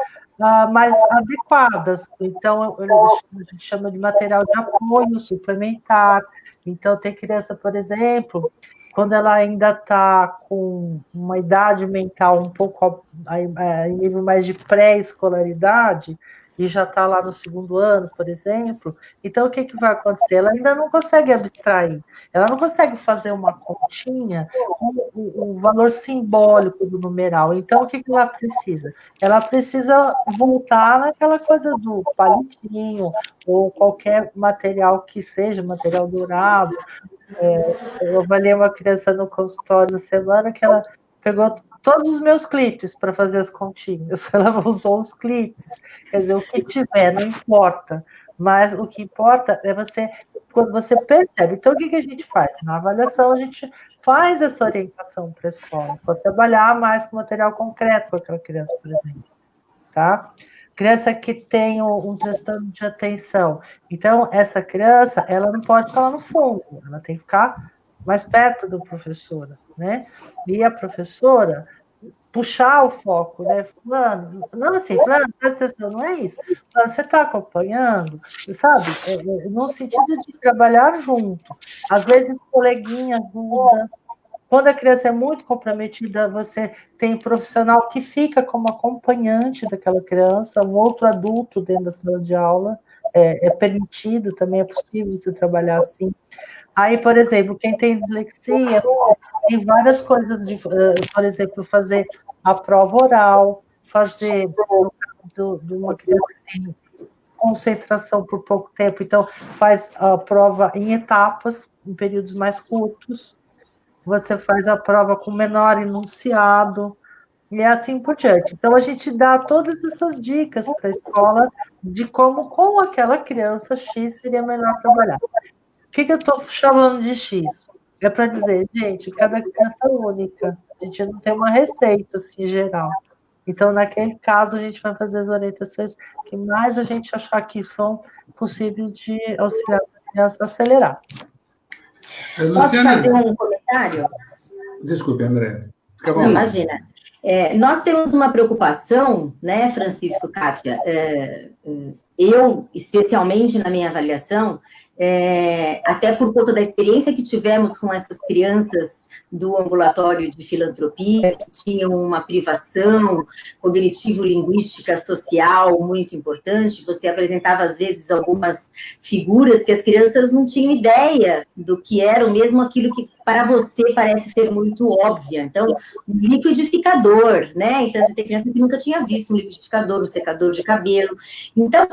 D: mais adequadas. Então, a gente chama de material de apoio suplementar. Então, tem criança, por exemplo, quando ela ainda está com uma idade mental um pouco em nível mais de pré-escolaridade, e já está lá no segundo ano, por exemplo, então o que vai acontecer? Ela ainda não consegue abstrair, ela não consegue fazer uma continha com o valor simbólico do numeral. Então, o que ela precisa? Ela precisa voltar naquela coisa do palitinho, ou qualquer material que seja, material dourado. Eu avaliei uma criança no consultório essa semana que ela pegou todos os meus clipes para fazer as continhas. Ela usou os clipes. Quer dizer, o que tiver, não importa. Mas o que importa é quando você percebe. Então, o que a gente faz? Na avaliação, a gente faz essa orientação para a escola, para trabalhar mais com material concreto com aquela criança, por exemplo. Tá? Criança que tem um transtorno de atenção. Então, essa criança, ela não pode ficar lá no fundo, ela tem que ficar mais perto do professor, né? E a professora puxar o foco, né? Fulano, não assim, Fulano, presta atenção, não é isso. Fulano, você está acompanhando, sabe? No sentido de trabalhar junto. Às vezes, coleguinha ajuda. Quando a criança é muito comprometida, você tem um profissional que fica como acompanhante daquela criança, um outro adulto dentro da sala de aula, é permitido, também é possível você trabalhar assim. Aí, por exemplo, quem tem dislexia, tem várias coisas, por exemplo, fazer a prova oral, fazer de uma criança que tem concentração por pouco tempo, então faz a prova em etapas, em períodos mais curtos, você faz a prova com menor enunciado, e assim por diante. Então, a gente dá todas essas dicas para a escola de como, com aquela criança X, seria melhor trabalhar. O que eu estou chamando de X? É para dizer, gente, cada criança é única. A gente não tem uma receita, assim, geral. Então, naquele caso, a gente vai fazer as orientações que mais a gente achar que são possíveis de auxiliar a criança a acelerar.
C: Posso fazer um comentário?
B: Desculpe, André.
C: Não, imagina. Nós temos uma preocupação, né, Francisco, Kátia? Eu, especialmente na minha avaliação, até por conta da experiência que tivemos com essas crianças do ambulatório de filantropia, que tinham uma privação cognitivo-linguística social muito importante. Você apresentava, às vezes, algumas figuras que as crianças não tinham ideia do que eram, mesmo aquilo que para você parece ser muito óbvia. Então, um liquidificador, né? Então, você tem criança que nunca tinha visto um liquidificador, um secador de cabelo. Então,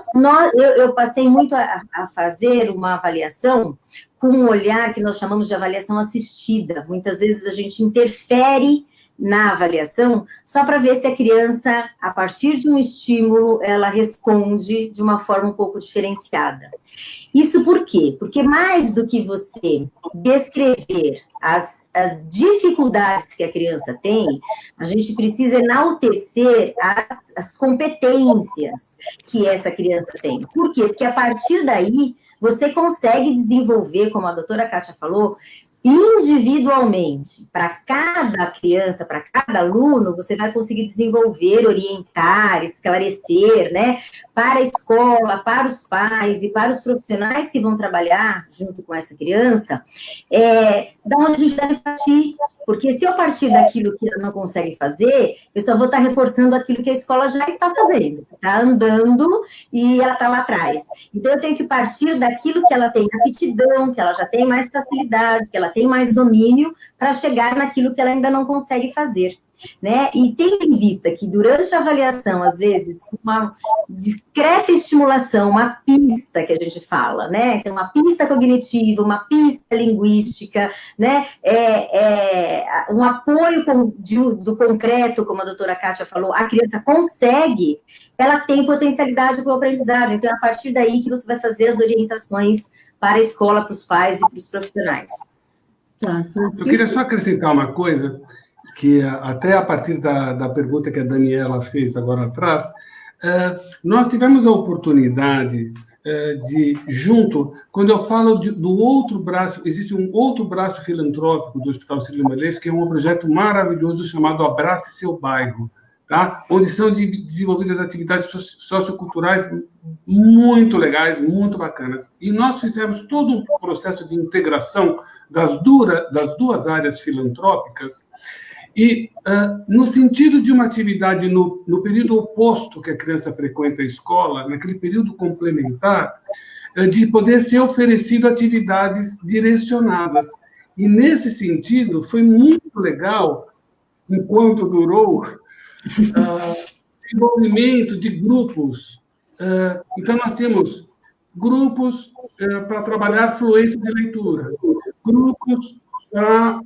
C: eu passei muito a fazer uma avaliação com um olhar que nós chamamos de avaliação assistida. Muitas vezes a gente interfere na avaliação só para ver se a criança, a partir de um estímulo, ela responde de uma forma um pouco diferenciada. Isso por quê? Porque mais do que você descrever as dificuldades que a criança tem, a gente precisa enaltecer as competências que essa criança tem. Por quê? Porque a partir daí, você consegue desenvolver, como a doutora Kátia falou, individualmente, para cada criança, para cada aluno, você vai conseguir desenvolver, orientar, esclarecer, né, para a escola, para os pais e para os profissionais que vão trabalhar junto com essa criança, da onde a gente deve partir. Porque se eu partir daquilo que ela não consegue fazer, eu só vou estar reforçando aquilo que a escola já está fazendo, está andando e ela está lá atrás. Então, eu tenho que partir daquilo que ela tem aptidão, que ela já tem mais facilidade, que ela tem mais domínio, para chegar naquilo que ela ainda não consegue fazer. Né? E tendo em vista que durante a avaliação, às vezes, uma discreta estimulação, uma pista que a gente fala, né? Então, uma pista cognitiva, uma pista linguística, né? Um apoio do concreto, como a doutora Kátia falou, a criança consegue, ela tem potencialidade para o aprendizado. Então, é a partir daí que você vai fazer as orientações para a escola, para os pais e para os profissionais.
B: Eu queria só acrescentar uma coisa, que até a partir da pergunta que a Daniela fez agora atrás, nós tivemos a oportunidade de, junto, quando eu falo do outro braço, existe um outro braço filantrópico do Hospital Sírio-Libanês, que é um projeto maravilhoso chamado Abrace Seu Bairro, tá? Onde são desenvolvidas atividades socioculturais muito legais, muito bacanas. E nós fizemos todo um processo de integração das duas áreas filantrópicas. E, no sentido de uma atividade no período oposto que a criança frequenta a escola, naquele período complementar, de poder ser oferecido atividades direcionadas. E, nesse sentido, foi muito legal, enquanto durou, desenvolvimento de grupos. Então, nós temos grupos para trabalhar fluência de leitura, grupos para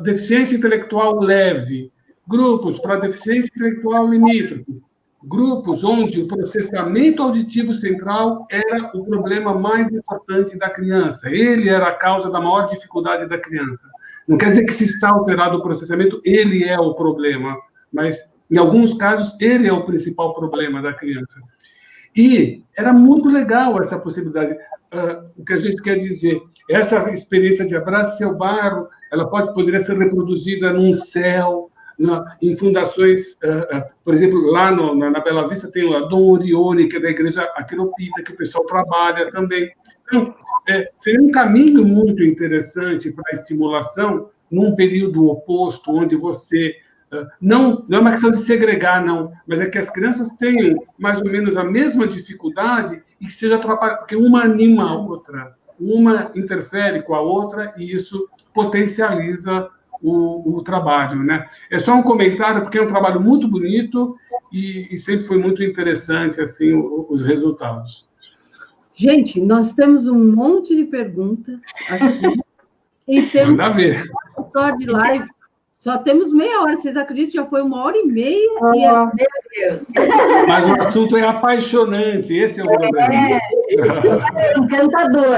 B: deficiência intelectual leve, grupos para deficiência intelectual limítrofe, grupos onde o processamento auditivo central era o problema mais importante da criança. Ele era a causa da maior dificuldade da criança. Não quer dizer que se está alterado o processamento, ele é o problema, mas, em alguns casos, ele é o principal problema da criança. E era muito legal essa possibilidade. O que a gente quer dizer, essa experiência de Abrace Seu Bairro, ela poderia ser reproduzida num CEL, em fundações, por exemplo, lá na Bela Vista tem a Dom Orione, que é da Igreja Aquiropita, que o pessoal trabalha também. Então, seria um caminho muito interessante para a estimulação num período oposto, onde você... Não é uma questão de segregar, não, mas é que as crianças tenham mais ou menos a mesma dificuldade e que seja atrapalhada, porque uma anima a outra, uma interfere com a outra e isso potencializa o trabalho, né? É só um comentário, porque é um trabalho muito bonito e sempre foi muito interessante, assim, os resultados.
A: Gente, nós temos um monte de perguntas aqui e temos...
B: Manda ver.
A: Só de live... Só temos meia hora, vocês acreditam que já foi 1h30?
C: Meu Deus!
B: Mas o assunto é apaixonante, esse é o problema.
C: É encantador.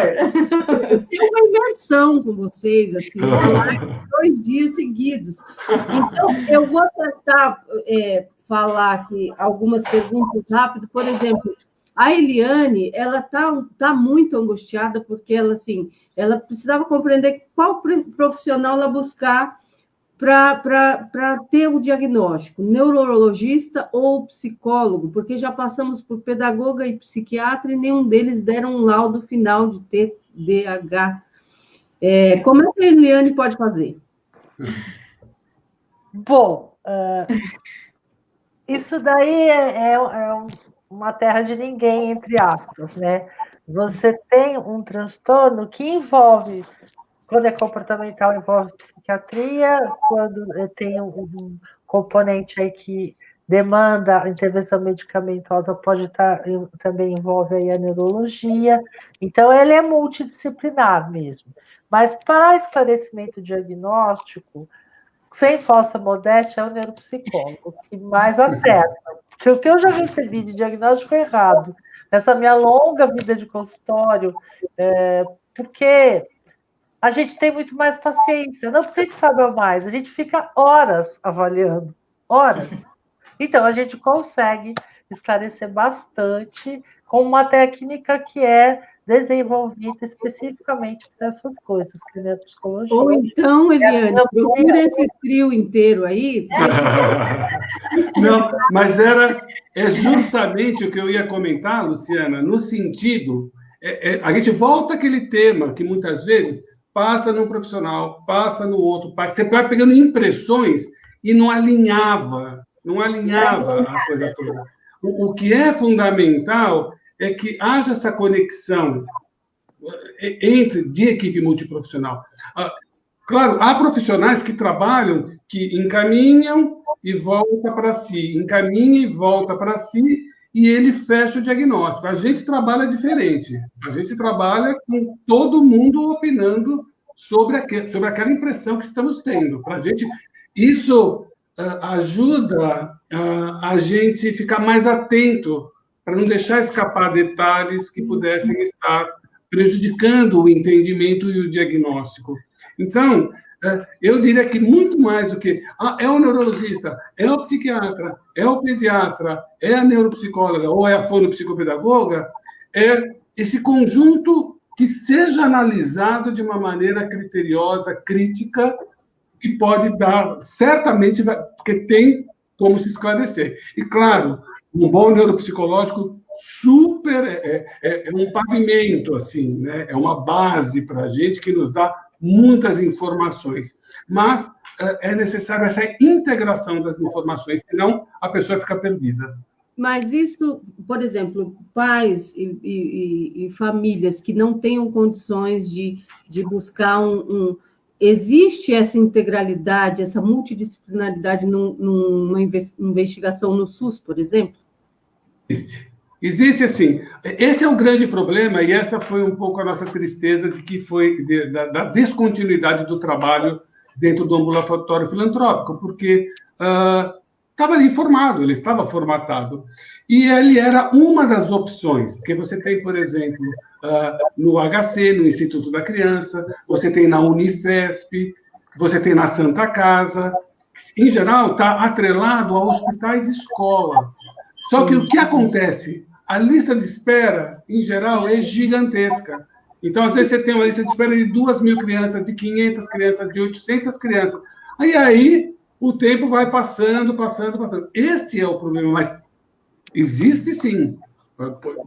A: Tem uma imersão com vocês, assim, 2 dias seguidos. Então, eu vou tentar falar aqui algumas perguntas rápidas. Por exemplo, a Eliane, ela tá muito angustiada, porque ela precisava compreender qual profissional ela buscar para ter o diagnóstico, neurologista ou psicólogo, porque já passamos por pedagoga e psiquiatra e nenhum deles deram um laudo final de TDAH. Como é que a Eliane pode fazer?
D: Bom, isso daí é uma terra de ninguém, entre aspas, né? Você tem um transtorno que envolve... Quando é comportamental, envolve psiquiatria. Quando tem um componente aí que demanda intervenção medicamentosa, pode estar, também envolve aí a neurologia. Então, ele é multidisciplinar mesmo. Mas, para esclarecimento diagnóstico, sem falsa modéstia, é o neuropsicólogo que mais acerta. Porque o que eu já recebi de diagnóstico errado, nessa minha longa vida de consultório, porque... a gente tem muito mais paciência, não porque a gente sabe mais, a gente fica horas avaliando, horas. Então, a gente consegue esclarecer bastante com uma técnica que é desenvolvida especificamente para essas coisas, que é a psicologia.
A: Ou então, Eliane, procura esse trio inteiro aí.
B: Não, mas é justamente o que eu ia comentar, Luciana, no sentido... a gente volta àquele tema que muitas vezes... passa num profissional, passa no outro, você vai pegando impressões e não alinhava a coisa toda. O que é fundamental é que haja essa conexão de equipe multiprofissional. Claro, há profissionais que trabalham, que encaminham e volta para si, encaminha e volta para si, e ele fecha o diagnóstico. A gente trabalha diferente. A gente trabalha com todo mundo opinando sobre aquela impressão que estamos tendo. Para a gente, isso ajuda a gente ficar mais atento para não deixar escapar detalhes que pudessem estar prejudicando o entendimento e o diagnóstico. Então, eu diria que muito mais do que é o neurologista, é o psiquiatra, é o pediatra, é a neuropsicóloga ou é a fonopsicopedagoga, é esse conjunto que seja analisado de uma maneira criteriosa, crítica, que pode dar, certamente, porque tem como se esclarecer. E, claro, um bom neuropsicológico é um pavimento, assim, né? É uma base para a gente que nos dá muitas informações. Mas é necessário essa integração das informações, senão a pessoa fica perdida.
A: Mas isso, por exemplo, pais e famílias que não tenham condições de buscar existe essa integralidade, essa multidisciplinaridade numa investigação no SUS, por exemplo?
B: Existe, assim. Esse é o grande problema, e essa foi um pouco a nossa tristeza da descontinuidade do trabalho dentro do ambulatório filantrópico, porque estava ali formado, ele estava formatado. E ele era uma das opções, porque você tem, por exemplo, no HC, no Instituto da Criança, você tem na Unifesp, você tem na Santa Casa, em geral está atrelado a hospitais escola. Só que o que acontece? A lista de espera, em geral, é gigantesca. Então, às vezes, você tem uma lista de espera de 2.000 crianças, de 500 crianças, de 800 crianças. Aí o tempo vai passando. Este é o problema, mas existe, sim,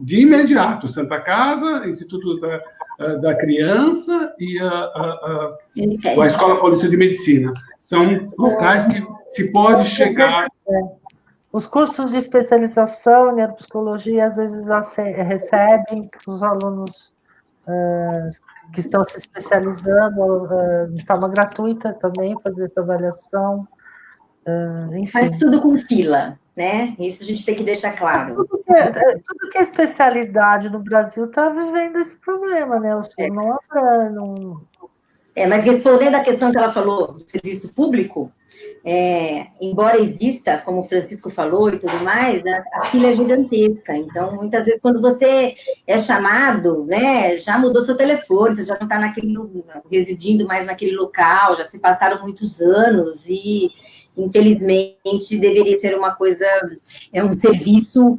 B: de imediato, Santa Casa, Instituto da Criança e a Escola Paulista de Medicina. São locais que se pode chegar...
D: Os cursos de especialização em neuropsicologia, às vezes, recebem os alunos que estão se especializando de forma gratuita também, fazer essa avaliação. Enfim.
C: Faz tudo com fila, né? Isso a gente tem que deixar claro.
D: Tudo que é especialidade no Brasil está vivendo esse problema, né?
C: Mas respondendo à questão que ela falou do serviço público, embora exista, como o Francisco falou e tudo mais, a fila é gigantesca. Então, muitas vezes, quando você é chamado, né, já mudou seu telefone, você já não está residindo mais naquele local, já se passaram muitos anos e, infelizmente, deveria ser uma coisa, um serviço,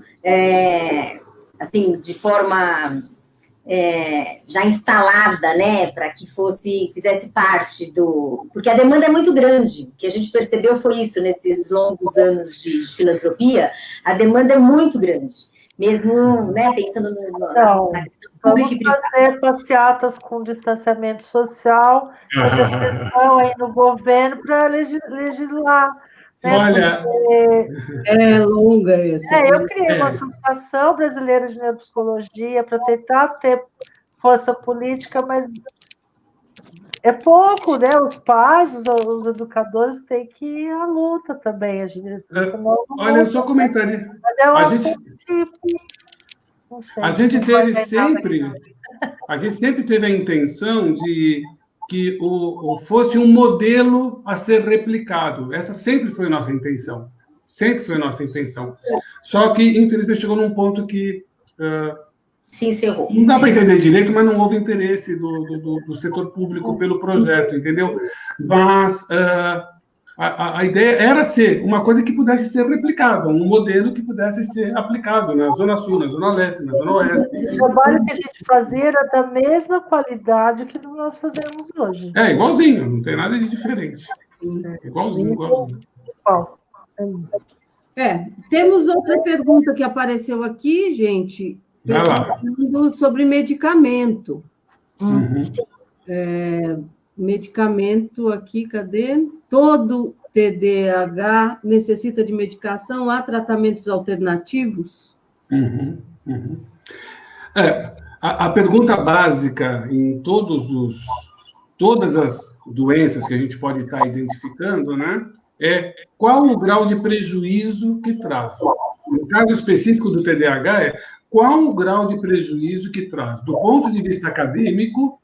C: assim, de forma... já instalada, né, para que fizesse parte porque a demanda é muito grande. O que a gente percebeu foi isso nesses longos anos de filantropia, a demanda é muito grande, mesmo, né, pensando na questão
D: vamos fazer passeatas com distanciamento social, fazer pressão aí no governo para legislar. Né?
B: Olha,
A: é longa essa.
D: Eu criei uma associação brasileira de neuropsicologia para tentar ter força política, mas é pouco, né? Os pais, os educadores têm que ir à luta também.
B: Olha, só comentário.
D: Mas é um assunto que não sei.
B: A gente sempre teve a intenção de que fosse um modelo a ser replicado. Essa sempre foi a nossa intenção. Só que, infelizmente, chegou num ponto que...
C: se encerrou.
B: Não dá para entender direito, mas não houve interesse do setor público pelo projeto, entendeu? Mas a ideia era ser uma coisa que pudesse ser replicada, um modelo que pudesse ser aplicado na Zona Sul, na Zona Leste, na Zona Oeste.
D: O trabalho que a gente fazia era da mesma qualidade que nós fazemos hoje.
B: Igualzinho, não tem nada de diferente. Igualzinho.
A: Temos outra pergunta que apareceu aqui, gente, perguntando sobre medicamento. Medicamento aqui, cadê? Todo TDAH necessita de medicação? Há tratamentos alternativos?
B: A pergunta básica em todas as doenças que a gente pode estar identificando, né, é qual o grau de prejuízo que traz. No caso específico do TDAH, qual o grau de prejuízo que traz, do ponto de vista acadêmico,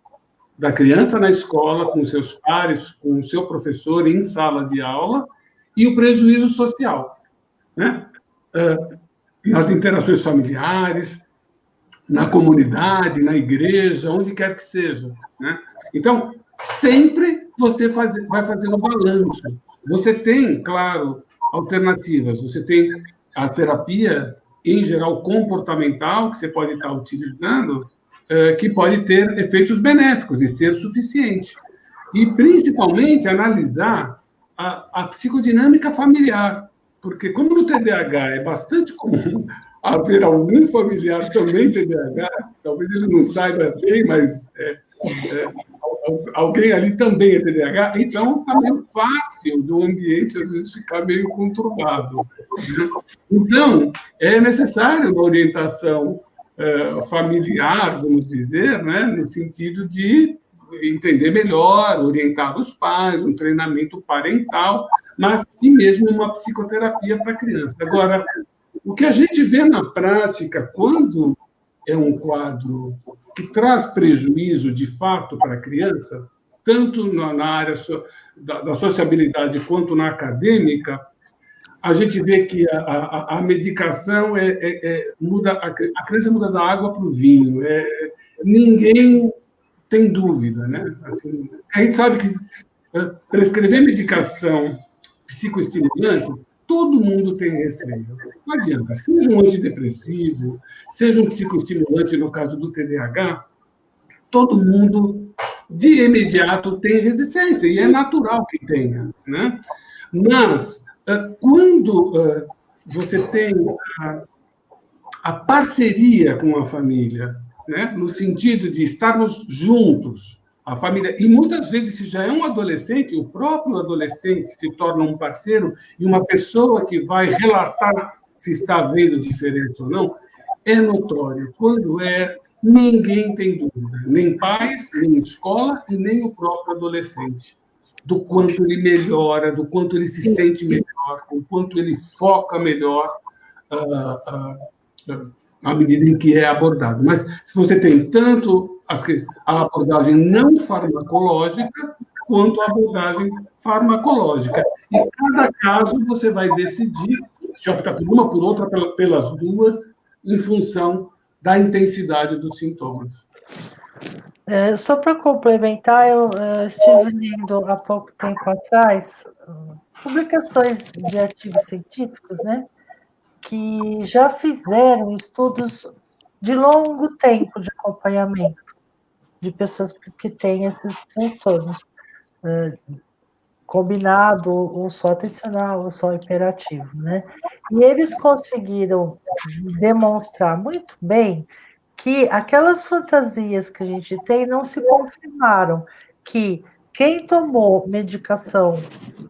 B: da criança na escola, com seus pares, com o seu professor em sala de aula, e o prejuízo social, né? Nas interações familiares, na comunidade, na igreja, onde quer que seja, né? Então, sempre você vai fazendo balanço. Você tem, claro, alternativas. Você tem a terapia, em geral, comportamental, que você pode estar utilizando, que pode ter efeitos benéficos e ser suficiente. E, principalmente, analisar a psicodinâmica familiar. Porque, como no TDAH é bastante comum haver algum familiar também TDAH, talvez ele não saiba bem, mas alguém ali também é TDAH, então está meio fácil do ambiente, às vezes, ficar meio conturbado. Né? Então, é necessário uma orientação familiar, vamos dizer, né? No sentido de entender melhor, orientar os pais, um treinamento parental, mas e mesmo uma psicoterapia para a criança. Agora, o que a gente vê na prática, quando é um quadro que traz prejuízo, de fato, para a criança, tanto na área da sociabilidade quanto na acadêmica, a gente vê que a medicação muda, a criança muda da água para o vinho. Ninguém tem dúvida, né? Assim, a gente sabe que prescrever medicação psicoestimulante, todo mundo tem receio. Não adianta, seja um antidepressivo, seja um psicoestimulante, no caso do TDAH, todo mundo, de imediato, tem resistência, e é natural que tenha, né? Mas, quando você tem a parceria com a família, né? No sentido de estarmos juntos, a família, e muitas vezes, se já é um adolescente, o próprio adolescente se torna um parceiro e uma pessoa que vai relatar se está vendo diferença ou não, é notório. Quando ninguém tem dúvida, nem pais, nem escola e nem o próprio adolescente, do quanto ele melhora, do quanto ele se sente melhor, do quanto ele foca melhor à medida em que é abordado. Mas se você tem tanto a abordagem não farmacológica quanto a abordagem farmacológica. E cada caso você vai decidir se optar por uma, por outra, pelas duas, em função da intensidade dos sintomas.
D: Só para complementar, eu estive lendo há pouco tempo atrás publicações de artigos científicos, né, que já fizeram estudos de longo tempo de acompanhamento de pessoas que têm esses transtornos, combinado, ou só atencional, ou só hiperativo, né? E eles conseguiram demonstrar muito bem que aquelas fantasias que a gente tem não se confirmaram, que quem tomou medicação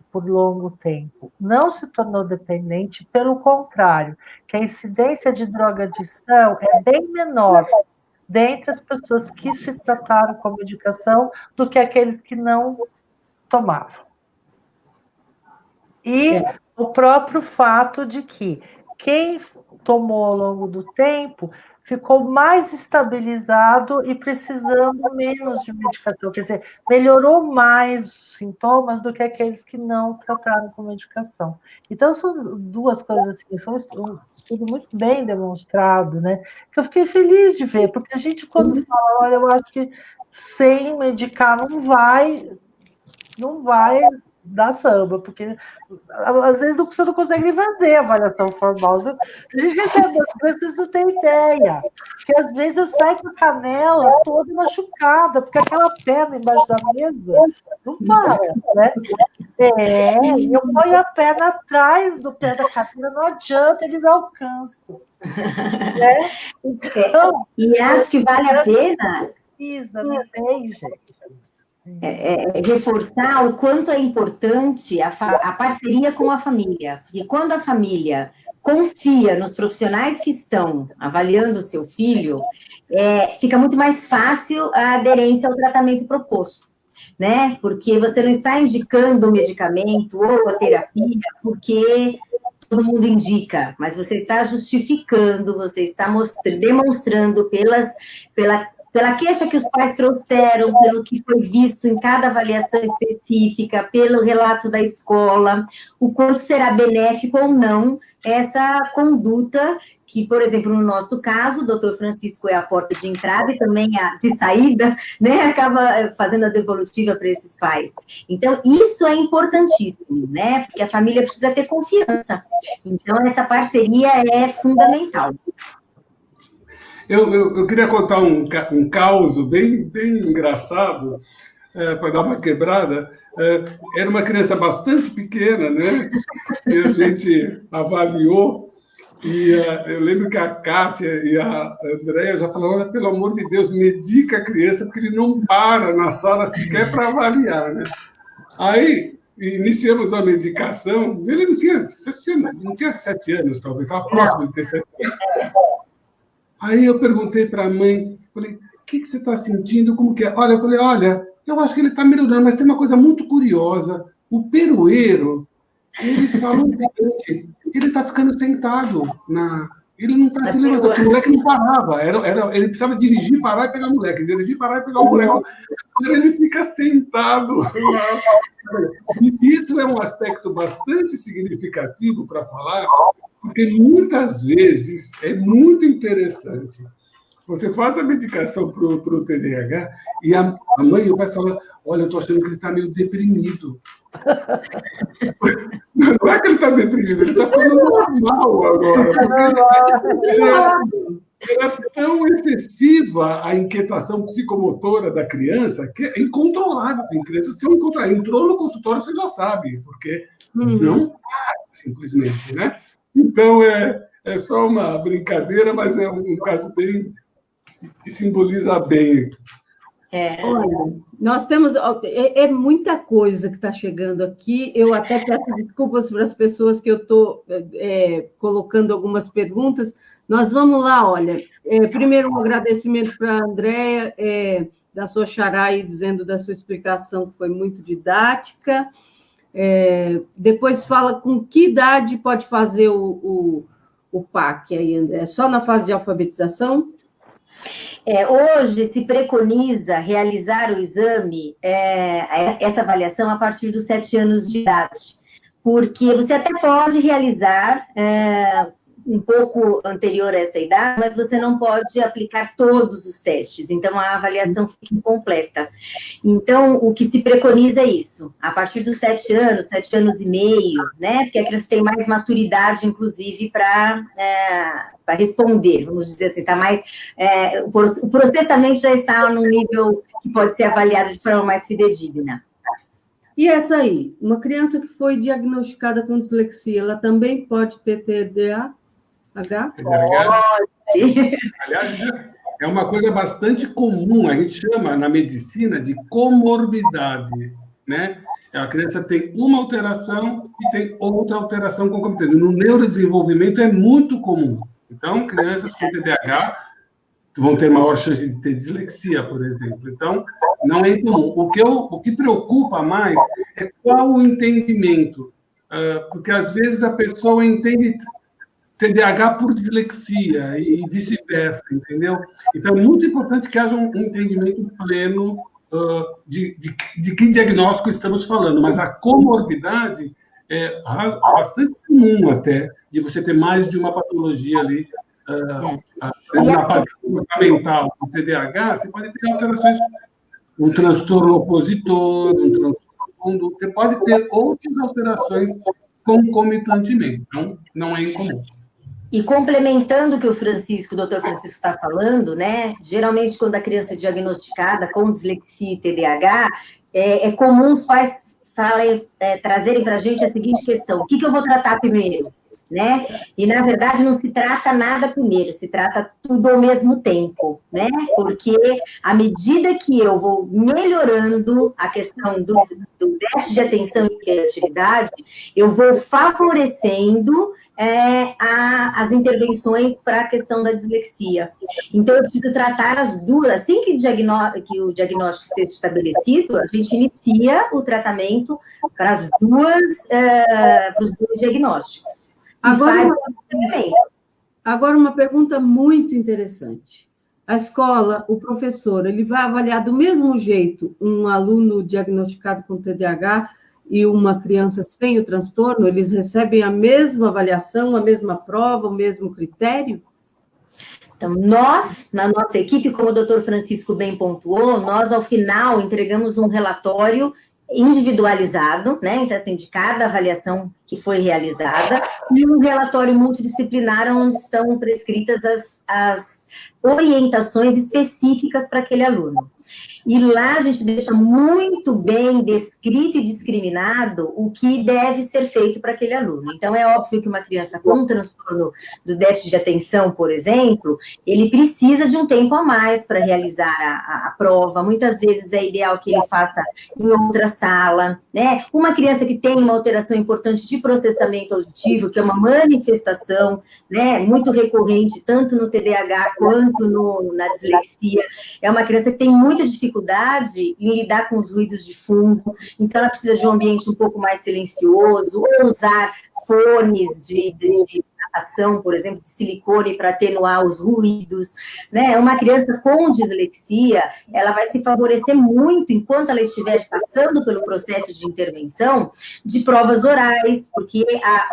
D: por longo tempo não se tornou dependente, pelo contrário, que a incidência de drogadição é bem menor dentre as pessoas que se trataram com medicação do que aqueles que não tomavam. E o próprio fato de que quem tomou ao longo do tempo ficou mais estabilizado e precisando menos de medicação, quer dizer, melhorou mais os sintomas do que aqueles que não trataram com medicação. Então, são duas coisas assim, são estudo muito bem demonstrado, né? Que eu fiquei feliz de ver, porque a gente, quando fala, olha, eu acho que sem medicar não vai dar samba, porque às vezes você não consegue nem fazer a avaliação formal. A gente recebe as coisas, vocês não têm ideia. Porque às vezes eu saio com a canela toda machucada, porque aquela perna embaixo da mesa não para, né? E eu ponho a perna atrás do pé da cadeira, não adianta, eles alcançam. Né? Então,
C: e acho que vale a pena.
D: Isa, não tem, gente.
C: Reforçar o quanto é importante a parceria com a família. Porque quando a família confia nos profissionais que estão avaliando o seu filho, fica muito mais fácil a aderência ao tratamento proposto, né? Porque você não está indicando o medicamento ou a terapia porque todo mundo indica, mas você está justificando, você está demonstrando pela queixa que os pais trouxeram, pelo que foi visto em cada avaliação específica, pelo relato da escola, o quanto será benéfico ou não essa conduta que, por exemplo, no nosso caso, o doutor Francisco é a porta de entrada e também a de saída, né, acaba fazendo a devolutiva para esses pais. Então, isso é importantíssimo, né, porque a família precisa ter confiança. Então, essa parceria é fundamental.
B: Eu queria contar um caso bem engraçado, para dar uma quebrada. Era uma criança bastante pequena, né? Que a gente avaliou, E eu lembro que a Kátia e a Andréia já falaram, olha, pelo amor de Deus, medica a criança, porque ele não para na sala sequer para avaliar, né? Aí, iniciamos a medicação, ele não tinha 7 anos, talvez, estava próximo de ter 7 anos. Aí eu perguntei para a mãe, falei, o que você está sentindo, como que é? Olha, eu falei, olha, eu acho que ele está melhorando, mas tem uma coisa muito curiosa, o peroeiro, ele falou o seguinte, ele está ficando sentado ele não está se levantando, porque o moleque não parava. Ele precisava dirigir, parar e pegar o moleque. Dirigir, parar e pegar o moleque. Agora ele fica sentado. E isso é um aspecto bastante significativo para falar, porque muitas vezes é muito interessante. Você faz a medicação para o TDAH e a mãe e o pai falam, olha, eu estou achando que ele está meio deprimido. Não é que ele está deprimido, ele está ficando normal agora. Porque era tão excessiva a inquietação psicomotora da criança que é incontrolável. Tem criança que entrou no consultório, você já sabe, porque não para, simplesmente, né? Então, é só uma brincadeira, mas é um caso bem que simboliza bem.
A: Olha, nós temos... É muita coisa que está chegando aqui. Eu até peço desculpas para as pessoas que eu estou colocando algumas perguntas. Nós vamos lá, olha. Primeiro, um agradecimento para a Andréia, da sua xará, dizendo da sua explicação, que foi muito didática. Depois fala com que idade pode fazer o PAC aí, André? Só na fase de alfabetização?
C: Hoje se preconiza realizar o exame, essa avaliação, a partir dos 7 anos de idade, porque você até pode realizar um pouco anterior a essa idade, mas você não pode aplicar todos os testes, então a avaliação fica incompleta. Então, o que se preconiza é isso, a partir dos 7 anos, 7 anos e meio, né, porque a criança tem mais maturidade, inclusive, para responder, vamos dizer assim, tá mais, o processamento já está num nível que pode ser avaliado de forma mais fidedigna.
A: E essa aí, uma criança que foi diagnosticada com dislexia, ela também pode ter TDAH?
C: Pode.
B: Aliás, é uma coisa bastante comum, a gente chama na medicina de comorbidade, né? A criança tem uma alteração e tem outra alteração concomitante. No neurodesenvolvimento é muito comum. Então, crianças com TDAH vão ter maior chance de ter dislexia, por exemplo. Então, não é incomum. O que preocupa mais é qual o entendimento, porque às vezes a pessoa entende TDAH por dislexia e vice-versa, entendeu? Então, é muito importante que haja um entendimento pleno de que diagnóstico estamos falando, mas a comorbidade é bastante comum até, de você ter mais de uma patologia ali. Na parte comportamental do TDAH, você pode ter alterações, um transtorno opositor, um transtorno de conduta, você pode ter outras alterações concomitantemente, então não é incomum.
C: E complementando o que o Dr. Francisco está falando, né? Geralmente, quando a criança é diagnosticada com dislexia e TDAH, é comum os pais trazerem para a gente a seguinte questão: o que eu vou tratar primeiro? Né? E, na verdade, não se trata nada primeiro, se trata tudo ao mesmo tempo, né? Porque à medida que eu vou melhorando a questão do déficit de atenção e criatividade, eu vou favorecendo as intervenções para a questão da dislexia. Então, eu preciso tratar as duas. Assim que o diagnóstico esteja estabelecido, a gente inicia o tratamento para os dois diagnósticos.
A: Agora, uma pergunta muito interessante. A escola, o professor, ele vai avaliar do mesmo jeito um aluno diagnosticado com TDAH e uma criança sem o transtorno? Eles recebem a mesma avaliação, a mesma prova, o mesmo critério?
C: Então, nós, na nossa equipe, como o doutor Francisco bem pontuou, nós, ao final, entregamos um relatório individualizado, né? Então, assim, de cada avaliação que foi realizada, e um relatório multidisciplinar onde estão prescritas as orientações específicas para aquele aluno. E lá a gente deixa muito bem descrito e discriminado o que deve ser feito para aquele aluno. Então, é óbvio que uma criança com transtorno do déficit de atenção, por exemplo, ele precisa de um tempo a mais para realizar a prova. Muitas vezes é ideal que ele faça em outra sala, né? Uma criança que tem uma alteração importante de processamento auditivo, que é uma manifestação, né, muito recorrente, tanto no TDAH quanto na dislexia, é uma criança que tem muita dificuldade em lidar com os ruídos de fundo, então ela precisa de um ambiente um pouco mais silencioso, ou usar fones de ação, por exemplo, de silicone para atenuar os ruídos, né? Uma criança com dislexia, ela vai se favorecer muito enquanto ela estiver passando pelo processo de intervenção de provas orais, porque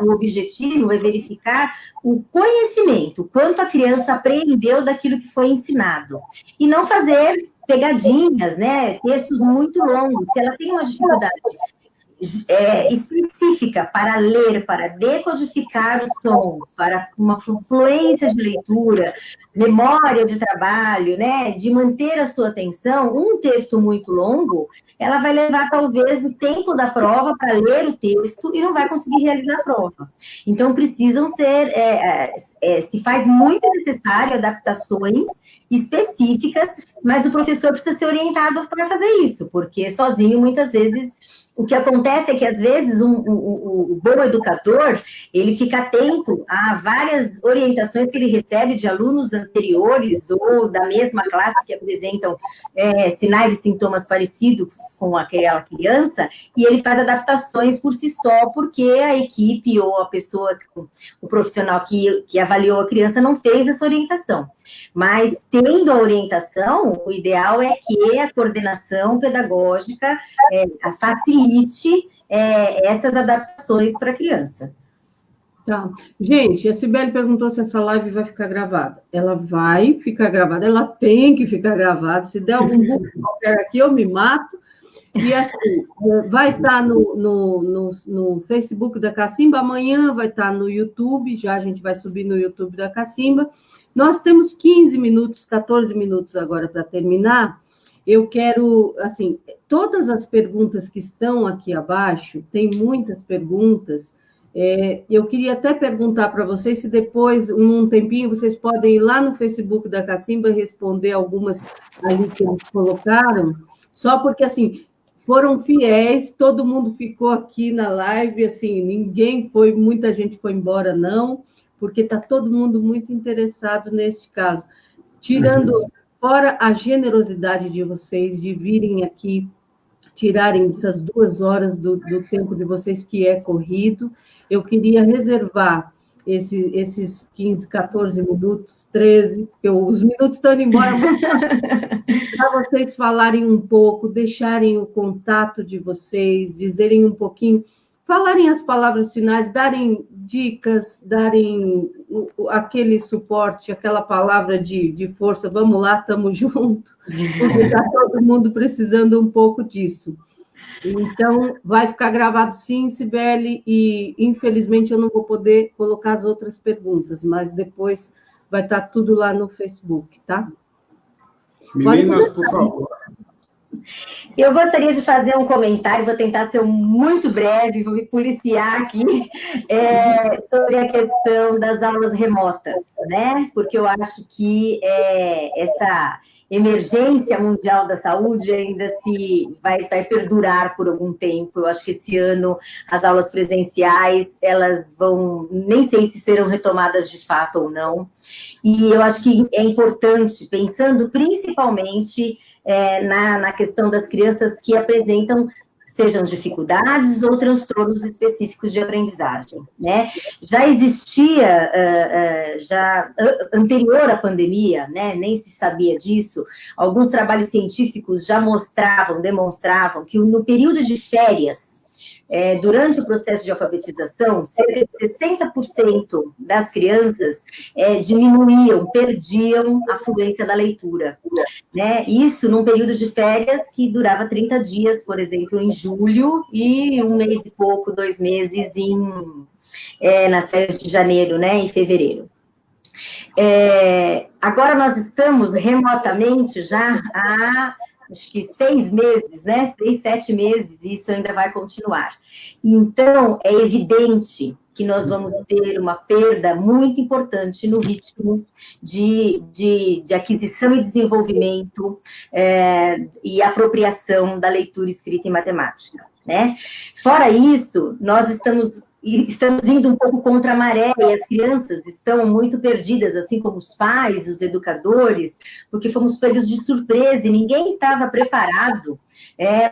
C: o objetivo é verificar o conhecimento, o quanto a criança aprendeu daquilo que foi ensinado, e não fazer pegadinhas, né? Textos muito longos. Se ela tem uma dificuldade específica para ler, para decodificar os sons, para uma fluência de leitura, memória de trabalho, né, de manter a sua atenção, um texto muito longo, ela vai levar talvez o tempo da prova para ler o texto e não vai conseguir realizar a prova. Então, precisam ser, se faz muito necessário adaptações específicas, mas o professor precisa ser orientado para fazer isso, porque sozinho, muitas vezes, o que acontece é que, às vezes, o bom educador, ele fica atento a várias orientações que ele recebe de alunos anteriores ou da mesma classe que apresentam sinais e sintomas parecidos com aquela criança, e ele faz adaptações por si só, porque a equipe ou a pessoa, o profissional que avaliou a criança não fez essa orientação. Mas, tendo a orientação, o ideal é que a coordenação pedagógica facilite essas adaptações para a criança.
A: Tá. Gente, a Cibele perguntou se essa live vai ficar gravada. Ela vai ficar gravada, ela tem que ficar gravada. Se der algum bug qualquer aqui, eu me mato. E assim, vai estar no Facebook da Cacimba, amanhã vai estar no YouTube, já a gente vai subir no YouTube da Cacimba. Nós temos 15 minutos, 14 minutos agora para terminar. Eu quero, assim, todas as perguntas que estão aqui abaixo, tem muitas perguntas. Eu queria até perguntar para vocês se depois, um tempinho, vocês podem ir lá no Facebook da Cacimba e responder algumas ali que eles colocaram, só porque, assim, foram fiéis, todo mundo ficou aqui na live, assim, muita gente foi embora, não, porque está todo mundo muito interessado neste caso. Tirando fora a generosidade de vocês de virem aqui, tirarem essas 2 horas do tempo de vocês, que é corrido, eu queria reservar esses 15, 14 minutos, 13, porque os minutos estão indo embora muito para vocês falarem um pouco, deixarem o contato de vocês, dizerem um pouquinho, falarem as palavras finais, darem dicas, darem aquele suporte, aquela palavra de força, vamos lá, estamos juntos, porque está todo mundo precisando um pouco disso. Então, vai ficar gravado sim, Cibele, e infelizmente eu não vou poder colocar as outras perguntas, mas depois vai estar tudo lá no Facebook, tá?
B: Meninas, por favor.
C: Eu gostaria de fazer um comentário, vou tentar ser muito breve, vou me policiar aqui, sobre a questão das aulas remotas, né? Porque eu acho que essa emergência mundial da saúde ainda vai perdurar por algum tempo. Eu acho que esse ano as aulas presenciais, elas nem sei se serão retomadas de fato ou não. E eu acho que é importante, pensando principalmente na questão das crianças que apresentam, sejam dificuldades ou transtornos específicos de aprendizagem, né? Já existia, anterior à pandemia, né, nem se sabia disso, alguns trabalhos científicos já demonstravam que no período de férias, durante o processo de alfabetização, cerca de 60% das crianças perdiam a fluência da leitura, né? Isso num período de férias que durava 30 dias, por exemplo, em julho, e 1 mês e pouco, 2 meses nas férias de janeiro, né, em fevereiro. Agora nós estamos remotamente já há, acho que 6 meses, né? 6, 7 meses, e isso ainda vai continuar. Então, é evidente que nós vamos ter uma perda muito importante no ritmo de aquisição e desenvolvimento e apropriação da leitura escrita e matemática, né? Fora isso, nós estamos indo um pouco contra a maré, e as crianças estão muito perdidas, assim como os pais, os educadores, porque fomos pegos de surpresa e ninguém estava preparado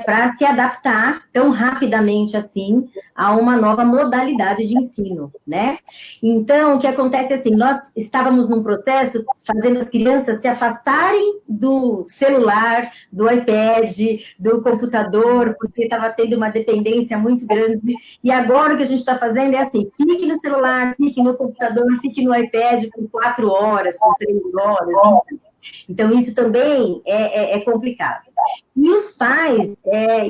C: para se adaptar tão rapidamente assim a uma nova modalidade de ensino, né? Então, o que acontece é assim, nós estávamos num processo fazendo as crianças se afastarem do celular, do iPad, do computador, porque estava tendo uma dependência muito grande, e agora o que a gente está fazendo é assim, fique no celular, fique no computador, fique no iPad por 4 horas, por 3 horas, então isso também é complicado. E os pais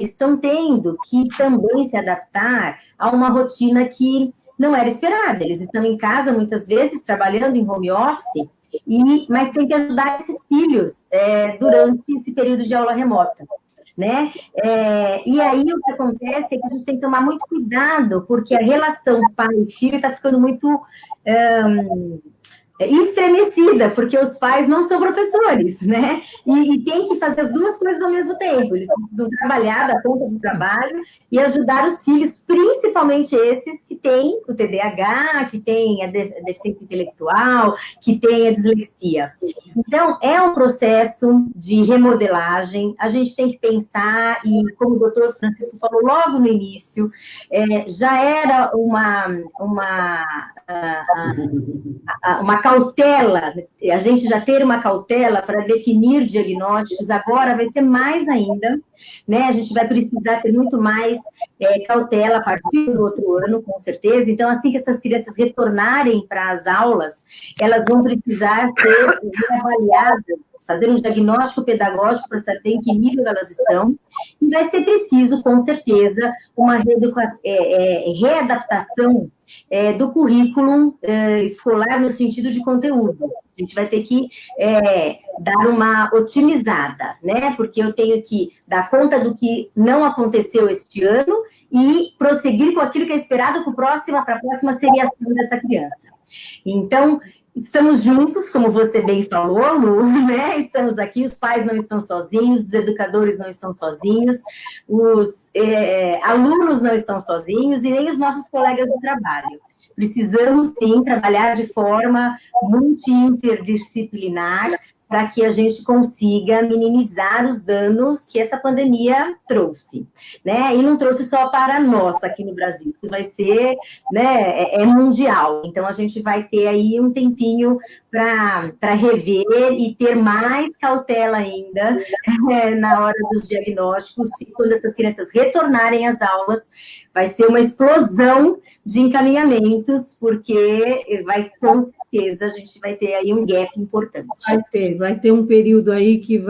C: estão tendo que também se adaptar a uma rotina que não era esperada. Eles estão em casa, muitas vezes, trabalhando em home office, mas tem que ajudar esses filhos durante esse período de aula remota, né? E aí o que acontece é que a gente tem que tomar muito cuidado, porque a relação pai e filho está ficando muito estremecida, porque os pais não são professores, né? E tem que fazer as duas coisas ao mesmo tempo. Eles precisam trabalhar da conta do trabalho e ajudar os filhos, principalmente esses que têm o TDAH, que têm a deficiência intelectual, que têm a dislexia. Então, é um processo de remodelagem, a gente tem que pensar, e como o doutor Francisco falou logo no início, já era uma cautela, a gente já ter uma cautela para definir diagnósticos, agora vai ser mais ainda, né? A gente vai precisar ter muito mais cautela a partir do outro ano, com certeza. Então, assim que essas crianças retornarem para as aulas, elas vão precisar ser reavaliadas, fazer um diagnóstico pedagógico para saber em que nível elas estão, e vai ser preciso, com certeza, uma readaptação do currículo escolar no sentido de conteúdo. A gente vai ter que dar uma otimizada, né? Porque eu tenho que dar conta do que não aconteceu este ano e prosseguir com aquilo que é esperado para a próxima seriação dessa criança. Então, estamos juntos, como você bem falou, Lu, né? Estamos aqui, os pais não estão sozinhos, os educadores não estão sozinhos, os alunos não estão sozinhos e nem os nossos colegas de trabalho. Precisamos, sim, trabalhar de forma multi-interdisciplinar para que a gente consiga minimizar os danos que essa pandemia trouxe, né? E não trouxe só para nós aqui no Brasil, isso vai ser, né, mundial. Então, a gente vai ter aí um tempinho para rever e ter mais cautela ainda na hora dos diagnósticos, e quando essas crianças retornarem às aulas, vai ser uma explosão de encaminhamentos, porque com certeza a gente vai ter aí um gap importante.
A: Vai ter um período aí que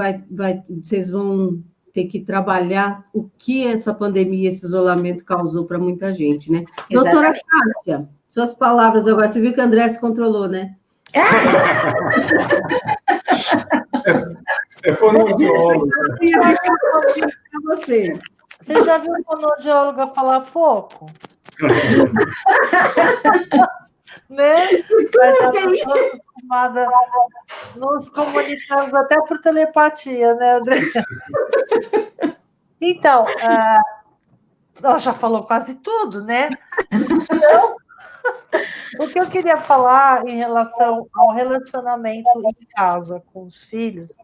A: vocês vão ter que trabalhar o que essa pandemia, esse isolamento causou para muita gente, né? Exatamente. Doutora Kátia, suas palavras agora. Você viu que a André se controlou, né?
B: Fonoaudióloga.
D: Você já viu um fonoaudióloga falar pouco? Né? Mas acostumada, nos comunicamos até por telepatia, né, André? Então, ela já falou quase tudo, né? Então, o que eu queria falar em relação ao relacionamento em casa com os filhos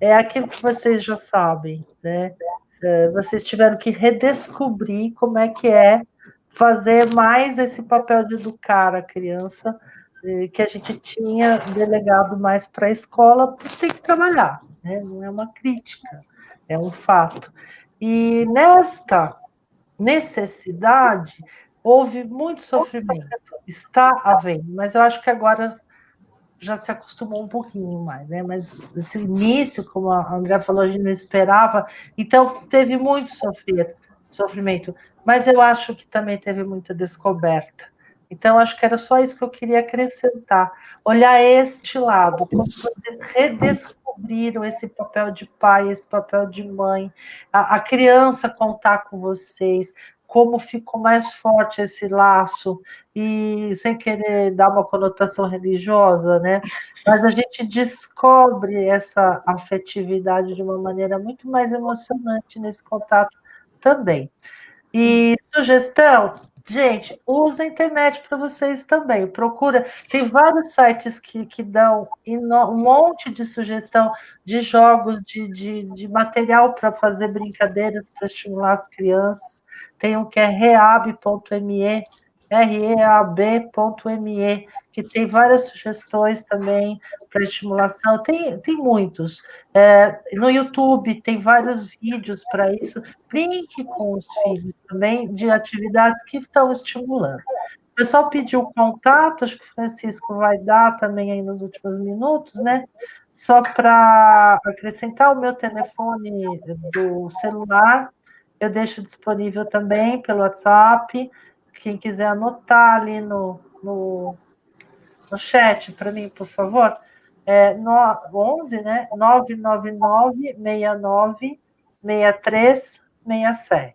D: é aquilo que vocês já sabem, né? Vocês tiveram que redescobrir como é que é fazer mais esse papel de educar a criança, que a gente tinha delegado mais para a escola, porque tem que trabalhar, né? Não é uma crítica, é um fato. E nesta necessidade, houve muito sofrimento, está havendo, mas eu acho que agora já se acostumou um pouquinho mais, né? Mas esse início, como a André falou, a gente não esperava, então teve muito sofrimento, mas eu acho que também teve muita descoberta, Então, acho que era só isso que eu queria acrescentar. Olhar este lado, como vocês redescobriram esse papel de pai, esse papel de mãe, a criança contar com vocês, como ficou mais forte esse laço, e sem querer dar uma conotação religiosa, né? Mas a gente descobre essa afetividade de uma maneira muito mais emocionante nesse contato também. E sugestão, gente, usa a internet para vocês também. Procura, tem vários sites que dão um monte de sugestão de jogos, de material para fazer brincadeiras, para estimular as crianças. Tem um que é reab.me, reab.me, que tem várias sugestões também para estimulação. Tem muitos. No YouTube tem vários vídeos para isso. Brinque com os filhos também de atividades que estão estimulando. O pessoal pediu contato, acho que o Francisco vai dar também aí nos últimos minutos, né? Só para acrescentar, o meu telefone do celular, eu deixo disponível também pelo WhatsApp. Quem quiser anotar ali no chat para mim, por favor. 11, né? 999-69-6367.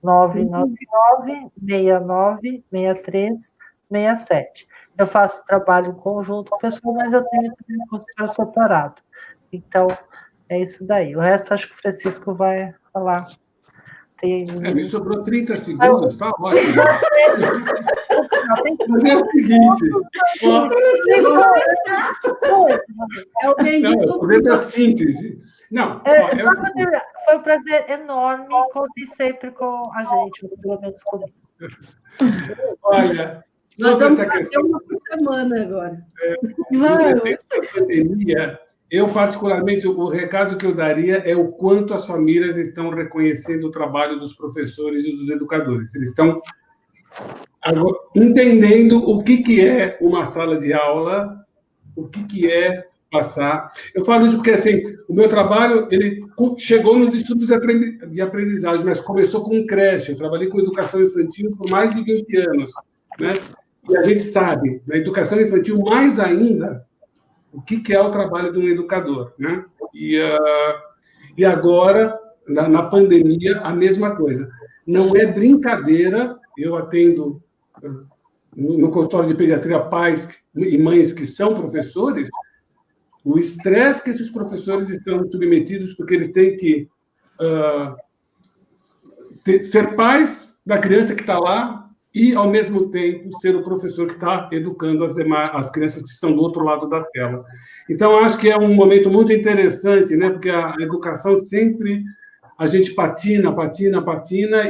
D: 999-69-6367. Eu faço trabalho em conjunto com a pessoa, mas eu tenho também um consultório separado. Então, é isso daí. O resto, acho que o Francisco vai falar.
B: Me sobrou 30 segundos, tá ótimo. Mas é o seguinte...
A: É o
B: meio da síntese. Não,
D: foi um prazer enorme. Contem sempre com a gente, pelo menos comigo.
B: Olha,
A: nós vamos fazer uma por semana agora.
B: A pandemia, eu, particularmente, o recado que eu daria é o quanto as famílias estão reconhecendo o trabalho dos professores e dos educadores. Eles estão entendendo o que é uma sala de aula, o que é passar. Eu falo isso porque, assim, o meu trabalho, ele chegou nos estudos de aprendizagem, mas começou com creche. Eu trabalhei com educação infantil por mais de 20 anos, né? E a gente sabe, na educação infantil, mais ainda, o que é o trabalho de um educador, né? E agora, na pandemia, a mesma coisa. Não é brincadeira, eu atendo no consultório de pediatria pais e mães que são professores, o estresse que esses professores estão submetidos, porque eles têm que ser pais da criança que está lá e, ao mesmo tempo, ser o professor que está educando as crianças que estão do outro lado da tela. Então, acho que é um momento muito interessante, né? Porque a educação sempre... A gente patina,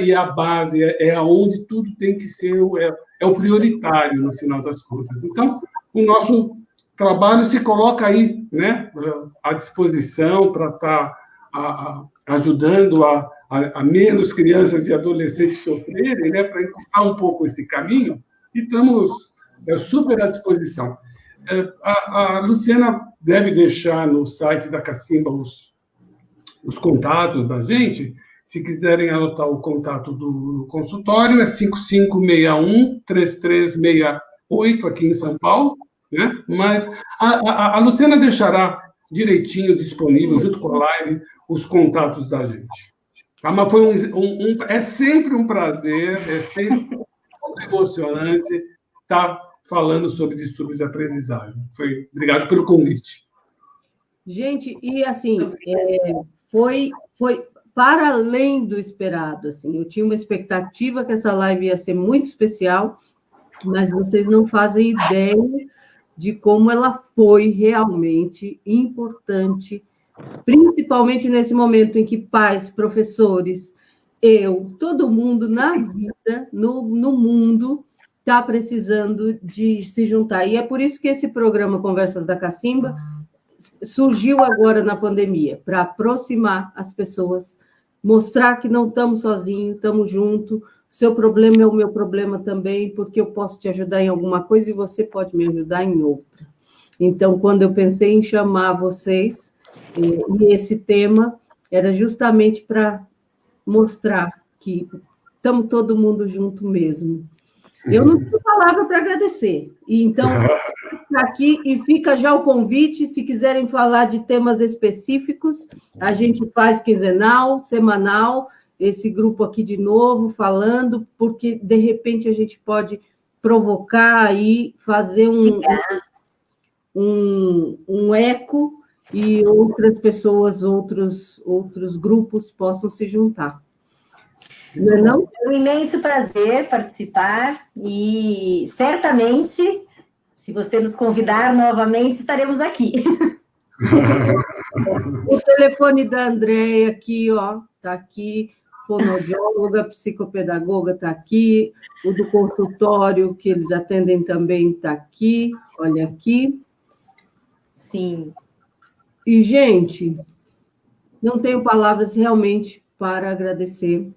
B: e a base é aonde tudo tem que ser... É o prioritário, no final das contas. Então, o nosso trabalho se coloca aí, né? À disposição para estar ajudando a menos crianças e adolescentes sofrerem, né, para encurtar um pouco esse caminho, e estamos super à disposição. A Luciana deve deixar no site da Cacimba os contatos da gente. Se quiserem anotar o contato do consultório, é 5561-3368, aqui em São Paulo, né? Mas a Luciana deixará direitinho disponível, junto com a live, os contatos da gente. Mas foi é sempre um prazer, é sempre muito emocionante estar falando sobre distúrbios de aprendizagem. Obrigado pelo convite.
A: Gente, e assim, foi para além do esperado. Assim, eu tinha uma expectativa que essa live ia ser muito especial, mas vocês não fazem ideia de como ela foi realmente importante, principalmente nesse momento em que pais, professores, todo mundo na vida, no mundo, está precisando de se juntar. E é por isso que esse programa Conversas da Cacimba surgiu agora na pandemia, para aproximar as pessoas, mostrar que não estamos sozinhos, estamos juntos, seu problema é o meu problema também, porque eu posso te ajudar em alguma coisa e você pode me ajudar em outra. Então, quando eu pensei em chamar vocês, e esse tema era justamente para mostrar que estamos todo mundo junto mesmo. Eu não tenho palavra para agradecer. E então, fica aqui e fica já o convite, se quiserem falar de temas específicos, a gente faz quinzenal, semanal, esse grupo aqui de novo, falando, porque, de repente, a gente pode provocar aí, fazer um eco e outras pessoas, outros grupos possam se juntar. Não é não?
C: É um imenso prazer participar e, certamente, se você nos convidar novamente, estaremos aqui.
A: O telefone da Andréia aqui, ó, está aqui, fonoaudióloga, psicopedagoga está aqui, o do consultório que eles atendem também está aqui, olha aqui.
C: Sim.
A: E, gente, não tenho palavras realmente para agradecer.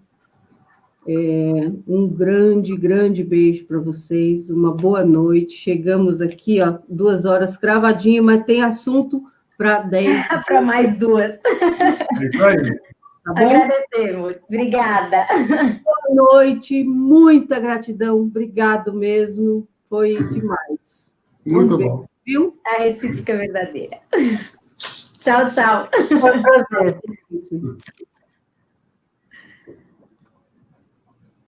A: Um grande, grande beijo para vocês, uma boa noite. Chegamos aqui, ó, 2 horas cravadinho, mas tem assunto para 10.
C: Para mais 2.
B: É isso aí.
A: Tá bom?
C: Agradecemos. Obrigada.
A: Boa noite, muita gratidão, obrigado mesmo, foi demais.
B: Muito bom.
A: Viu?
C: A recíproca verdadeira. Tchau, tchau.
D: Foi um prazer.